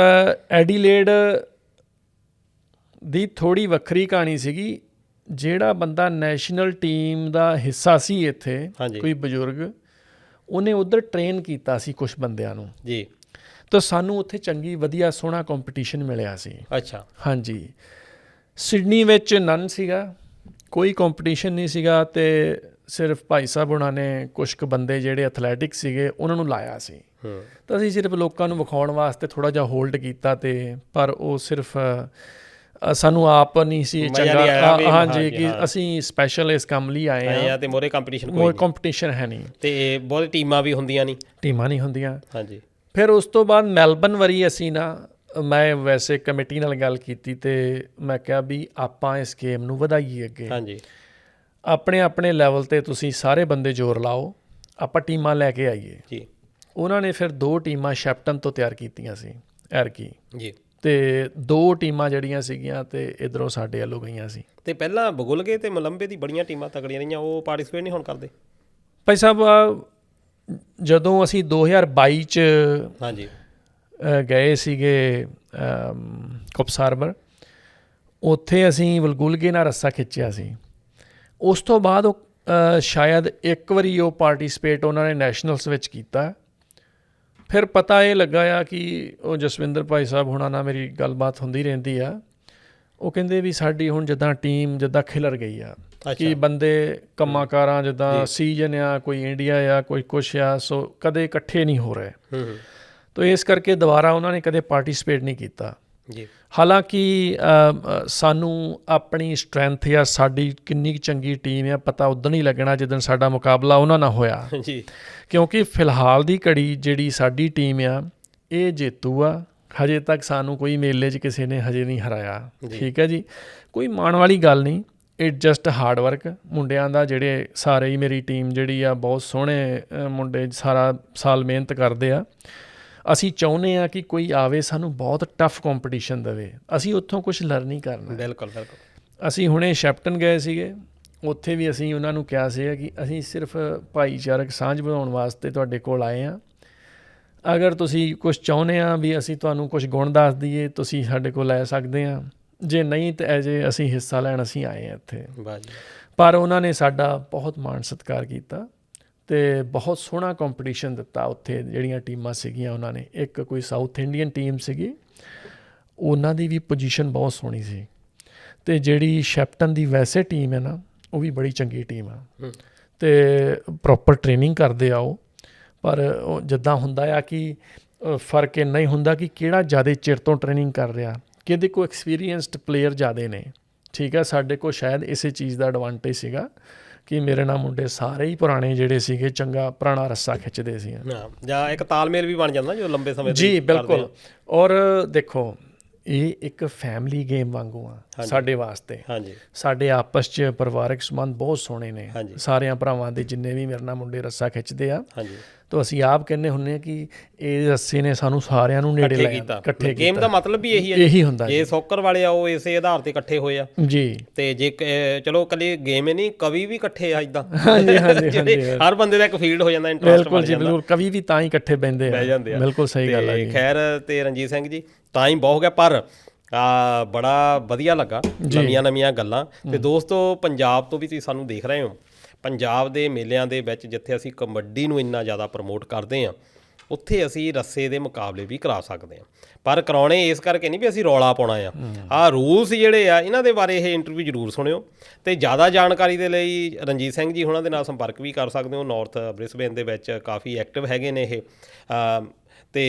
ਐਡੀਲੇਡ ਦੀ ਥੋੜ੍ਹੀ ਵੱਖਰੀ ਕਹਾਣੀ ਸੀਗੀ। ਜਿਹੜਾ ਬੰਦਾ ਨੈਸ਼ਨਲ ਟੀਮ ਦਾ ਹਿੱਸਾ ਸੀ ਇੱਥੇ, ਕੋਈ ਬਜ਼ੁਰਗ, ਉਹਨੇ ਉੱਧਰ ਟ੍ਰੇਨ ਕੀਤਾ ਸੀ ਕੁਛ ਬੰਦਿਆਂ ਨੂੰ ਜੀ। ਤਾਂ ਸਾਨੂੰ ਉੱਥੇ ਚੰਗੀ ਵਧੀਆ ਸੋਹਣਾ ਕੰਪੀਟੀਸ਼ਨ ਮਿਲਿਆ ਸੀ। ਅੱਛਾ। ਹਾਂਜੀ। ਸਿਡਨੀ ਵਿੱਚ ਨਨ ਸੀਗਾ, ਕੋਈ ਕੰਪੀਟੀਸ਼ਨ ਨਹੀਂ ਸੀਗਾ, ਤੇ ਸਿਰਫ ਭਾਈ ਸਾਹਿਬ ਉਹਨਾਂ ਨੇ ਕੁਛ ਕੁ ਬੰਦੇ ਜਿਹੜੇ ਐਥਲੈਟਿਕਸ ਸੀਗੇ ਉਹਨਾਂ ਨੂੰ ਲਾਇਆ ਸੀ। ਤਾਂ ਅਸੀਂ ਸਿਰਫ ਲੋਕਾਂ ਨੂੰ ਵਿਖਾਉਣ ਵਾਸਤੇ ਥੋੜ੍ਹਾ ਜਿਹਾ ਹੋਲਡ ਕੀਤਾ, ਤੇ ਪਰ ਉਹ ਸਿਰਫ ਸਾਨੂੰ ਆਪ ਨਹੀਂ ਸੀ ਚੰਗਾ। ਹਾਂਜੀ, ਕਿ ਅਸੀਂ ਸਪੈਸ਼ਲ ਇਸ ਕੰਮ ਲਈ ਆਏ ਆ ਤੇ ਮੋਰੇ ਕੰਪੀਟੀਸ਼ਨ ਹੈ ਨਹੀਂ, ਤੇ ਬਹੁਤ ਟੀਮਾਂ ਵੀ ਹੁੰਦੀਆਂ ਨਹੀਂ ਹੁੰਦੀਆਂ। ਹਾਂਜੀ। ਫਿਰ ਉਸ ਤੋਂ ਬਾਅਦ ਮੈਲਬਰਨ ਵਾਰੀ ਅਸੀਂ ਨਾ, ਮੈਂ ਵੈਸੇ ਕਮੇਟੀ ਨਾਲ ਗੱਲ ਕੀਤੀ ਤੇ ਮੈਂ ਕਿਹਾ ਵੀ ਆਪਾਂ ਇਸ ਗੇਮ ਨੂੰ ਵਧਾਈਏ ਅੱਗੇ। ਹਾਂਜੀ। ਆਪਣੇ ਲੈਵਲ 'ਤੇ ਤੁਸੀਂ ਸਾਰੇ ਬੰਦੇ ਜ਼ੋਰ ਲਾਓ, ਆਪਾਂ ਟੀਮਾਂ ਲੈ ਕੇ ਆਈਏ ਜੀ। ਉਹਨਾਂ ਨੇ ਫਿਰ 2 ਟੀਮਾਂ ਸ਼ੈਪਟਨ ਤੋਂ ਤਿਆਰ ਕੀਤੀਆਂ ਸੀ ਐਰਕੀ ਜੀ, ਤੇ 2 ਟੀਮਾਂ ਜਿਹੜੀਆਂ ਸੀਗੀਆਂ ਤੇ ਇੱਧਰੋਂ ਸਾਡੇ ਵੱਲੋਂ ਗਈਆਂ ਸੀ। ਤੇ ਪਹਿਲਾਂ ਬਗੁਲਗੇ ਤੇ ਮਲੰਬੇ ਦੀ ਬੜੀਆਂ ਟੀਮਾਂ ਤਕੜੀਆਂ ਰਹੀਆਂ, ਉਹ ਪਾਰਟੀਸਪੇਟ ਨਹੀਂ ਹੁਣ ਕਰਦੇ? ਭਾਈ ਸਾਹਿਬ ਜਦੋਂ ਅਸੀਂ 2022 'ਚ ਹਾਂਜੀ ਗਏ ਸੀਗੇ ਕੁਪਸ ਹਾਰਬਰ, ਉੱਥੇ ਅਸੀਂ ਬਲਗੁਲਗੇ ਨਾਲ ਰੱਸਾ ਖਿੱਚਿਆ ਸੀ। ਉਸ ਤੋਂ ਬਾਅਦ ਉਹ ਸ਼ਾਇਦ ਇੱਕ ਵਾਰੀ ਉਹ ਪਾਰਟੀਸਪੇਟ ਉਹਨਾਂ ਨੇ ਨੈਸ਼ਨਲਸ ਵਿੱਚ ਕੀਤਾ। ਫਿਰ ਪਤਾ ਇਹ ਲੱਗਾ ਆ ਕਿ ਉਹ ਜਸਵਿੰਦਰ ਭਾਈ ਸਾਹਿਬ ਹੁਣਾਂ ਨਾਲ ਮੇਰੀ ਗੱਲਬਾਤ ਹੁੰਦੀ ਰਹਿੰਦੀ ਆ। ਉਹ ਕਹਿੰਦੇ ਵੀ ਸਾਡੀ ਹੁਣ ਜਿੱਦਾਂ ਟੀਮ ਜਿੱਦਾਂ ਖਿਲਰ ਗਈ ਆ, ਕਿ ਬੰਦੇ ਕੰਮਾਂ ਕਾਰਾਂ ਜਿੱਦਾਂ ਸੀਜ਼ਨ ਆ, ਕੋਈ ਇੰਡੀਆ ਆ, ਕੋਈ ਕੁਛ ਆ, ਸੋ ਕਦੇ ਇਕੱਠੇ ਨਹੀਂ ਹੋ ਰਹੇ। ਤਾਂ ਇਸ ਕਰਕੇ ਦੁਬਾਰਾ ਉਹਨਾਂ ਨੇ ਕਦੇ ਪਾਰਟੀਸਪੇਟ ਨਹੀਂ ਕੀਤਾ ਜੀ। ਹਾਲਾਂਕਿ ਸਾਨੂੰ ਆਪਣੀ ਸਟਰੈਂਥ ਜਾਂ ਸਾਡੀ ਕਿੰਨੀ ਚੰਗੀ ਟੀਮ ਆ ਪਤਾ ਉਦੋਂ ਹੀ ਲੱਗਣਾ ਜਿੱਦਣ ਸਾਡਾ ਮੁਕਾਬਲਾ ਉਹਨਾਂ ਨਾਲ ਹੋਇਆ ਜੀ। ਕਿਉਂਕਿ ਫਿਲਹਾਲ ਦੀ ਘੜੀ ਜਿਹੜੀ ਸਾਡੀ ਟੀਮ ਆ ਇਹ ਜੇਤੂ ਆ। ਹਜੇ ਤੱਕ ਸਾਨੂੰ ਕੋਈ ਮੇਲੇ 'ਚ ਕਿਸੇ ਨੇ ਹਜੇ ਨਹੀਂ ਹਰਾਇਆ। ਠੀਕ ਹੈ ਜੀ, ਕੋਈ ਮਾਣ ਵਾਲੀ ਗੱਲ ਨਹੀਂ। ਇਟ ਜਸਟ ਹਾਰਡ ਵਰਕ ਮੁੰਡਿਆਂ ਦਾ, ਜਿਹੜੇ ਸਾਰੇ ਹੀ ਮੇਰੀ ਟੀਮ ਜਿਹੜੀ ਆ ਬਹੁਤ ਸੋਹਣੇ ਮੁੰਡੇ ਸਾਰਾ ਸਾਲ ਮਿਹਨਤ ਕਰਦੇ ਆ। ਅਸੀਂ ਚਾਹੁੰਦੇ ਹਾਂ ਕਿ ਕੋਈ ਆਵੇ ਸਾਨੂੰ ਬਹੁਤ ਟਫ ਕੰਪੀਟੀਸ਼ਨ ਦੇਵੇ, ਅਸੀਂ ਉੱਥੋਂ ਕੁਛ ਲਰਨ ਹੀ ਕਰਨਾ। ਬਿਲਕੁਲ ਬਿਲਕੁਲ। ਅਸੀਂ ਹੁਣੇ ਸ਼ੈਪਟਨ ਗਏ ਸੀਗੇ, ਉੱਥੇ ਵੀ ਅਸੀਂ ਉਹਨਾਂ ਨੂੰ ਕਿਹਾ ਸੀਗਾ ਕਿ ਅਸੀਂ ਸਿਰਫ ਭਾਈਚਾਰਕ ਸਾਂਝ ਵਧਾਉਣ ਵਾਸਤੇ ਤੁਹਾਡੇ ਕੋਲ ਆਏ ਹਾਂ। ਅਗਰ ਤੁਸੀਂ ਕੁਛ ਚਾਹੁੰਦੇ ਆ ਵੀ ਅਸੀਂ ਤੁਹਾਨੂੰ ਕੁਛ ਗੁਣ ਦੱਸ ਦਈਏ, ਤੁਸੀਂ ਸਾਡੇ ਕੋਲ ਲੈ ਸਕਦੇ ਹਾਂ। ਜੇ ਨਹੀਂ ਤਾਂ ਜੇ ਅਸੀਂ ਹਿੱਸਾ ਲੈਣ ਅਸੀਂ ਆਏ ਹਾਂ ਇੱਥੇ। ਪਰ ਉਹਨਾਂ ਨੇ ਸਾਡਾ ਬਹੁਤ ਮਾਣ ਸਤਿਕਾਰ ਕੀਤਾ ਤੇ ਬਹੁਤ ਸੋਹਣਾ ਕੰਪੀਟੀਸ਼ਨ ਦਿੱਤਾ। ਉੱਥੇ ਜਿਹੜੀਆਂ ਟੀਮਾਂ ਸੀਗੀਆਂ ਉਹਨਾਂ ਨੇ, ਇੱਕ ਕੋਈ ਸਾਊਥ ਇੰਡੀਅਨ ਟੀਮ ਸੀਗੀ, ਉਹਨਾਂ ਦੀ ਵੀ ਪੋਜੀਸ਼ਨ ਬਹੁਤ ਸੋਹਣੀ ਸੀ। ਤੇ ਜਿਹੜੀ ਸ਼ੈਪਟਨ ਦੀ ਵੈਸੇ ਟੀਮ ਹੈ ਨਾ, ਉਹ ਵੀ ਬੜੀ ਚੰਗੀ ਟੀਮ ਆ ਤੇ ਪ੍ਰੋਪਰ ਟ੍ਰੇਨਿੰਗ ਕਰਦੇ ਆ ਉਹ। ਪਰ ਉਹ ਜਿੱਦਾਂ ਹੁੰਦਾ ਆ ਕਿ ਫਰਕ ਇੰਨਾ ਹੀ ਹੁੰਦਾ ਕਿ ਕਿਹੜਾ ਜ਼ਿਆਦਾ ਚਿਰ ਤੋਂ ਟ੍ਰੇਨਿੰਗ ਕਰ ਰਿਹਾ, ਕਿਹਦੇ ਕੋਲ ਐਕਸਪੀਰੀਅੰਸਡ ਪਲੇਅਰ ਜ਼ਿਆਦਾ ਨੇ। ਠੀਕ ਹੈ, ਸਾਡੇ ਕੋਲ ਸ਼ਾਇਦ ਇਸੇ ਚੀਜ਼ ਦਾ ਐਡਵਾਂਟੇਜ ਸੀਗਾ ਕਿ ਮੇਰੇ ਨਾਲ ਮੁੰਡੇ ਸਾਰੇ ਹੀ ਪੁਰਾਣੇ ਜਿਹੜੇ ਸੀਗੇ, ਚੰਗਾ ਪੁਰਾਣਾ ਰੱਸਾ ਖਿੱਚਦੇ ਸੀ, ਜਾਂ ਇੱਕ ਤਾਲਮੇਲ ਵੀ ਬਣ ਜਾਂਦਾ ਜੋ ਲੰਬੇ ਸਮੇਂ ਜੀ। ਬਿਲਕੁਲ। ਔਰ ਦੇਖੋ, ਇਹ ਇੱਕ ਫੈਮਿਲੀ ਗੇਮ ਵਾਂਗੂ ਆ ਸਾਡੇ ਵਾਸਤੇ। ਸਾਡੇ ਆਪਸ 'ਚ ਪਰਿਵਾਰਕ ਸੰਬੰਧ ਬਹੁਤ ਸੋਹਣੇ ਨੇ ਸਾਰਿਆਂ ਭਰਾਵਾਂ ਦੇ, ਜਿੰਨੇ ਵੀ ਮੇਰੇ ਨਾਲ ਮੁੰਡੇ ਰੱਸਾ ਖਿੱਚਦੇ ਆ। ਤਾਂ ਅਸੀਂ ਆਪ ਕਹਿੰਦੇ ਹੁੰਦੇ ਹਾਂ ਕਿ ਇਹ ਰੱਸੇ ਨੇ ਸਾਨੂੰ ਸਾਰਿਆਂ ਨੂੰ ਨੇੜੇ ਲੈ ਕੀਤਾ ਇਕੱਠੇ ਗੇਮ ਦਾ ਮਤਲਬ ਵੀ ਇਹੀ ਹੈ ਇਹੀ ਹੁੰਦਾ ਜੇ ਸੌਕਰ ਵਾਲੇ ਆ ਉਹ ਇਸੇ ਆਧਾਰ ਤੇ ਇਕੱਠੇ ਹੋਏ ਆ ਜੀ। ਤੇ ਜੇ ਚਲੋ ਕੱਲੀ ਗੇਮ ਹੀ ਨਹੀਂ, ਕਵੀ ਵੀ ਇਕੱਠੇ ਆ ਇਦਾਂ ਹਾਂਜੀ ਹਾਂਜੀ ਹਾਂਜੀ, ਹਰ ਬੰਦੇ ਦਾ ਇੱਕ ਫੀਲਡ ਹੋ ਜਾਂਦਾ, ਇੰਟਰਸਟ ਬਿਲਕੁਲ ਜੀ ਬਿਲਕੁਲ। ਕਵੀ ਵੀ ਤਾਂ ਹੀ ਇਕੱਠੇ ਬਹਿੰਦੇ ਆ, ਬਿਲਕੁਲ ਸਹੀ ਗੱਲ ਹੈ ਜੀ। ਖੈਰ ਤੇ ਰਣਜੀਤ ਸਿੰਘ ਜੀ ਟਾਈਮ ਬਹੁਤ ਹੋ ਗਿਆ, ਪਰ ਬੜਾ ਵਧੀਆ ਲੱਗਾ, ਨਵੀਆਂ ਗੱਲਾਂ। ਤੇ ਦੋਸਤੋ ਪੰਜਾਬ ਤੋਂ ਵੀ ਤੁਸੀਂ ਸਾਨੂੰ ਦੇਖ ਰਹੇ ਹੋ, ਪੰਜਾਬ ਦੇ ਮੇਲਿਆਂ ਦੇ ਵਿੱਚ ਜਿੱਥੇ ਅਸੀਂ ਕਬੱਡੀ ਨੂੰ ਇੰਨਾ ਜ਼ਿਆਦਾ ਪ੍ਰਮੋਟ ਕਰਦੇ ਹਾਂ, ਉੱਥੇ ਅਸੀਂ ਰੱਸੇ ਦੇ ਮੁਕਾਬਲੇ ਵੀ ਕਰਾ ਸਕਦੇ ਹਾਂ, ਪਰ ਕਰਾਉਣੇ ਇਸ ਕਰਕੇ ਨਹੀਂ ਵੀ ਅਸੀਂ ਰੌਲਾ ਪਾਉਣਾ ਆ ਰੂਲਸ ਜਿਹੜੇ ਆ ਇਹਨਾਂ ਦੇ ਬਾਰੇ ਇਹ ਇੰਟਰਵਿਊ ਜ਼ਰੂਰ ਸੁਣਿਓ। ਤੇ ਜ਼ਿਆਦਾ ਜਾਣਕਾਰੀ ਦੇ ਲਈ ਰਣਜੀਤ ਸਿੰਘ ਜੀ ਉਹਨਾਂ ਦੇ ਨਾਲ ਸੰਪਰਕ ਵੀ ਕਰ ਸਕਦੇ ਹੋ। ਨਾਰਥ ਬ੍ਰਿਸਬੇਨ ਦੇ ਵਿੱਚ ਕਾਫੀ ਐਕਟਿਵ ਹੈਗੇ ਨੇ ਇਹ, ਤੇ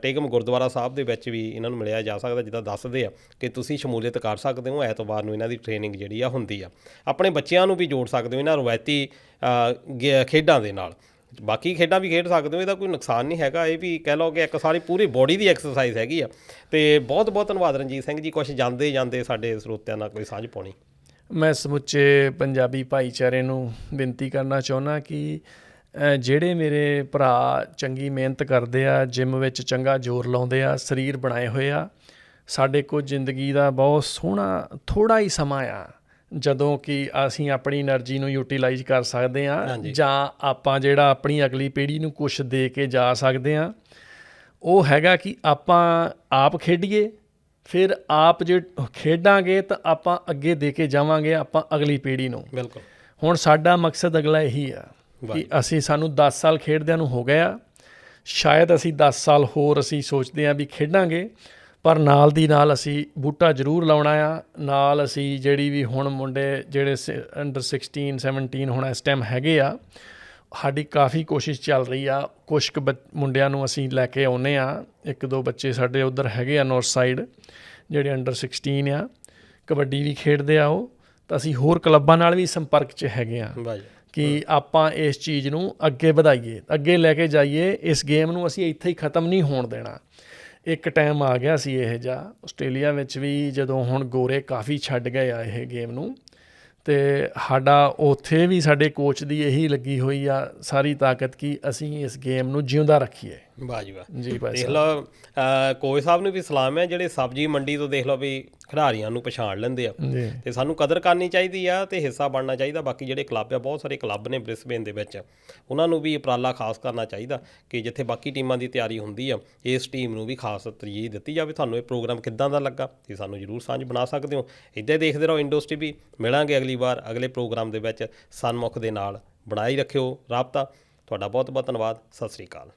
ਟੇਗਮ ਗੁਰਦੁਆਰਾ ਸਾਹਿਬ ਦੇ ਵਿੱਚ ਵੀ ਇਹਨਾਂ ਨੂੰ ਮਿਲਿਆ ਜਾ ਸਕਦਾ। ਜਿੱਦਾਂ ਦੱਸਦੇ ਆ ਕਿ ਤੁਸੀਂ ਸ਼ਮੂਲੀਅਤ ਕਰ ਸਕਦੇ ਹੋ, ਐਤਵਾਰ ਨੂੰ ਇਹਨਾਂ ਦੀ ਟ੍ਰੇਨਿੰਗ ਜਿਹੜੀ ਆ ਹੁੰਦੀ ਆ। ਆਪਣੇ ਬੱਚਿਆਂ ਨੂੰ ਵੀ ਜੋੜ ਸਕਦੇ ਹੋ ਇਹਨਾਂ ਰਵਾਇਤੀ ਖੇਡਾਂ ਦੇ ਨਾਲ। ਬਾਕੀ ਖੇਡਾਂ ਵੀ ਖੇਡ ਸਕਦੇ ਹੋ, ਇਹਦਾ ਕੋਈ ਨੁਕਸਾਨ ਨਹੀਂ ਹੈਗਾ। ਇਹ ਵੀ ਕਹਿ ਲਓ ਕਿ ਇੱਕ ਸਾਰੀ ਪੂਰੀ ਬੋਡੀ ਦੀ ਐਕਸਰਸਾਈਜ਼ ਹੈਗੀ ਆ। ਤੇ ਬਹੁਤ ਬਹੁਤ ਧੰਨਵਾਦ ਰਣਜੀਤ ਸਿੰਘ ਜੀ। ਕੁਛ ਜਾਂਦੇ ਸਾਡੇ ਸਰੋਤਿਆਂ ਨਾਲ ਕੋਈ ਸਾਂਝ ਪਾਉਣੀ। ਮੈਂ ਸਮੁੱਚੇ ਪੰਜਾਬੀ ਭਾਈਚਾਰੇ ਨੂੰ ਬੇਨਤੀ ਕਰਨਾ ਚਾਹੁੰਦਾ ਕਿ ਜਿਹੜੇ ਮੇਰੇ ਭਰਾ ਚੰਗੀ ਮਿਹਨਤ ਕਰਦੇ ਆ, ਜਿਮ ਵਿੱਚ ਚੰਗਾ ਜ਼ੋਰ ਲਾਉਂਦੇ ਆ, ਸਰੀਰ ਬਣਾਏ ਹੋਏ ਆ, ਸਾਡੇ ਕੋਲ ਜ਼ਿੰਦਗੀ ਦਾ ਬਹੁਤ ਸੋਹਣਾ ਥੋੜ੍ਹਾ ਹੀ ਸਮਾਂ ਆ ਜਦੋਂ ਕਿ ਅਸੀਂ ਆਪਣੀ એનર્ਜੀ ਨੂੰ ਯੂਟੀਲਾਈਜ਼ ਕਰ ਸਕਦੇ ਹਾਂ, ਜਾਂ ਆਪਾਂ ਜਿਹੜਾ ਆਪਣੀ ਅਗਲੀ ਪੀੜ੍ਹੀ ਨੂੰ ਕੁਛ ਦੇ ਕੇ ਜਾ ਸਕਦੇ ਹਾਂ। ਉਹ ਹੈਗਾ ਕਿ ਆਪਾਂ ਆਪ ਖੇਡੀਏ, ਫਿਰ ਆਪ ਜੇ ਖੇਡਾਂਗੇ ਤਾਂ ਆਪਾਂ ਅੱਗੇ ਦੇ ਕੇ ਜਾਵਾਂਗੇ ਆਪਾਂ ਅਗਲੀ ਪੀੜ੍ਹੀ ਨੂੰ। ਬਿਲਕੁਲ। ਹੁਣ ਸਾਡਾ ਮਕਸਦ ਅਗਲਾ ਇਹੀ ਆ ਕਿ ਸਾਨੂੰ 10 ਸਾਲ ਖੇਡਦਿਆਂ ਨੂੰ ਹੋ ਗਏ ਆ, ਸ਼ਾਇਦ ਅਸੀਂ 10 ਸਾਲ ਹੋਰ ਅਸੀਂ ਸੋਚਦੇ ਹਾਂ ਵੀ ਖੇਡਾਂਗੇ, ਪਰ ਨਾਲ ਦੀ ਨਾਲ ਅਸੀਂ ਬੂਟਾ ਜ਼ਰੂਰ ਲਾਉਣਾ ਆ। ਨਾਲ ਅਸੀਂ ਜਿਹੜੀ ਵੀ ਹੁਣ ਮੁੰਡੇ ਜਿਹੜੇ ਅੰਡਰ 16 17 ਹੁਣ ਇਸ ਟਾਈਮ ਹੈਗੇ ਆ, ਸਾਡੀ ਕਾਫੀ ਕੋਸ਼ਿਸ਼ ਚੱਲ ਰਹੀ ਆ। ਕੁਛ ਕੁ ਮੁੰਡਿਆਂ ਨੂੰ ਅਸੀਂ ਲੈ ਕੇ ਆਉਂਦੇ ਹਾਂ, 1-2 ਬੱਚੇ ਸਾਡੇ ਉੱਧਰ ਹੈਗੇ ਆ ਨੌਰਥ ਸਾਈਡ ਜਿਹੜੇ ਅੰਡਰ 16 ਆ, ਕਬੱਡੀ ਵੀ ਖੇਡਦੇ ਆ ਉਹ। ਤਾਂ ਅਸੀਂ ਹੋਰ ਕਲੱਬਾਂ ਨਾਲ ਵੀ ਸੰਪਰਕ 'ਚ ਹੈਗੇ ਆ ਕਿ ਆਪਾਂ ਇਸ ਚੀਜ਼ ਨੂੰ ਅੱਗੇ ਵਧਾਈਏ, ਅੱਗੇ ਲੈ ਕੇ ਜਾਈਏ। ਇਸ ਗੇਮ ਨੂੰ ਅਸੀਂ ਇੱਥੇ ਹੀ ਖ਼ਤਮ ਨਹੀਂ ਹੋਣ ਦੇਣਾ। ਇੱਕ ਟਾਈਮ ਆ ਗਿਆ ਸੀ ਇਹ ਜਿਹਾ ਆਸਟ੍ਰੇਲੀਆ ਵਿੱਚ ਵੀ, ਜਦੋਂ ਹੁਣ ਗੋਰੇ ਕਾਫੀ ਛੱਡ ਗਏ ਆ ਇਹ ਗੇਮ ਨੂੰ, ਅਤੇ ਸਾਡਾ ਉੱਥੇ ਵੀ ਸਾਡੇ ਕੋਚ ਦੀ ਇਹੀ ਲੱਗੀ ਹੋਈ ਆ ਸਾਰੀ ਤਾਕਤ ਕਿ ਅਸੀਂ ਇਸ ਗੇਮ ਨੂੰ ਜਿਉਂਦਾ ਰੱਖੀਏ। ਵਾਹ ਜੀ ਵਾਹ ਜੀ ਭਾਈ ਦੇਖ ਲਓ, ਕੋਚ ਸਾਹਿਬ ਨੂੰ ਵੀ ਸਲਾਮ ਹੈ ਜਿਹੜੇ ਸਬਜ਼ੀ ਮੰਡੀ ਤੋਂ ਦੇਖ ਲਓ ਵੀ ਖਿਡਾਰੀਆਂ ਨੂੰ ਪਛਾਣ ਲੈਂਦੇ ਆ। ਤੇ ਸਾਨੂੰ ਕਦਰ ਕਰਨੀ ਚਾਹੀਦੀ ਆ ਤੇ ਹਿੱਸਾ ਬਣਨਾ ਚਾਹੀਦਾ। ਬਾਕੀ ਜਿਹੜੇ ਕਲੱਬ ਆ, ਬਹੁਤ ਸਾਰੇ ਕਲੱਬ ਨੇ ਬ੍ਰਿਸਬੇਨ ਦੇ ਵਿੱਚ, ਉਹਨਾਂ ਨੂੰ ਵੀ ਉਪਰਾਲਾ ਖਾਸ ਕਰਨਾ ਚਾਹੀਦਾ ਕਿ ਜਿੱਥੇ ਬਾਕੀ ਟੀਮਾਂ ਦੀ ਤਿਆਰੀ ਹੁੰਦੀ ਆ, ਇਸ ਟੀਮ ਨੂੰ ਵੀ ਖਾਸ ਤਰਜੀਹ ਦਿੱਤੀ ਜਾਵੇ। ਤੁਹਾਨੂੰ ਇਹ ਪ੍ਰੋਗਰਾਮ ਕਿੱਦਾਂ ਦਾ ਲੱਗਾ ਤੇ ਸਾਨੂੰ ਜ਼ਰੂਰ ਸਾਂਝ ਬਣਾ ਸਕਦੇ ਹੋ। ਇੱਦਾਂ ਦੇਖਦੇ ਰਹੋ ਇੰਡੋਸ ਟੀਵੀ। ਮਿਲਾਂਗੇ ਅਗਲੀ ਵਾਰ ਅਗਲੇ ਪ੍ਰੋਗਰਾਮ ਦੇ ਵਿੱਚ। ਸਨਮੁਖ ਦੇ ਨਾਲ ਬਣਾਈ ਰੱਖਿਓ ਰਾਬਤਾ। ਤੁਹਾਡਾ ਬਹੁਤ ਬਹੁਤ ਧੰਨਵਾਦ। ਸਤਿ ਸ਼੍ਰੀ ਅਕਾਲ।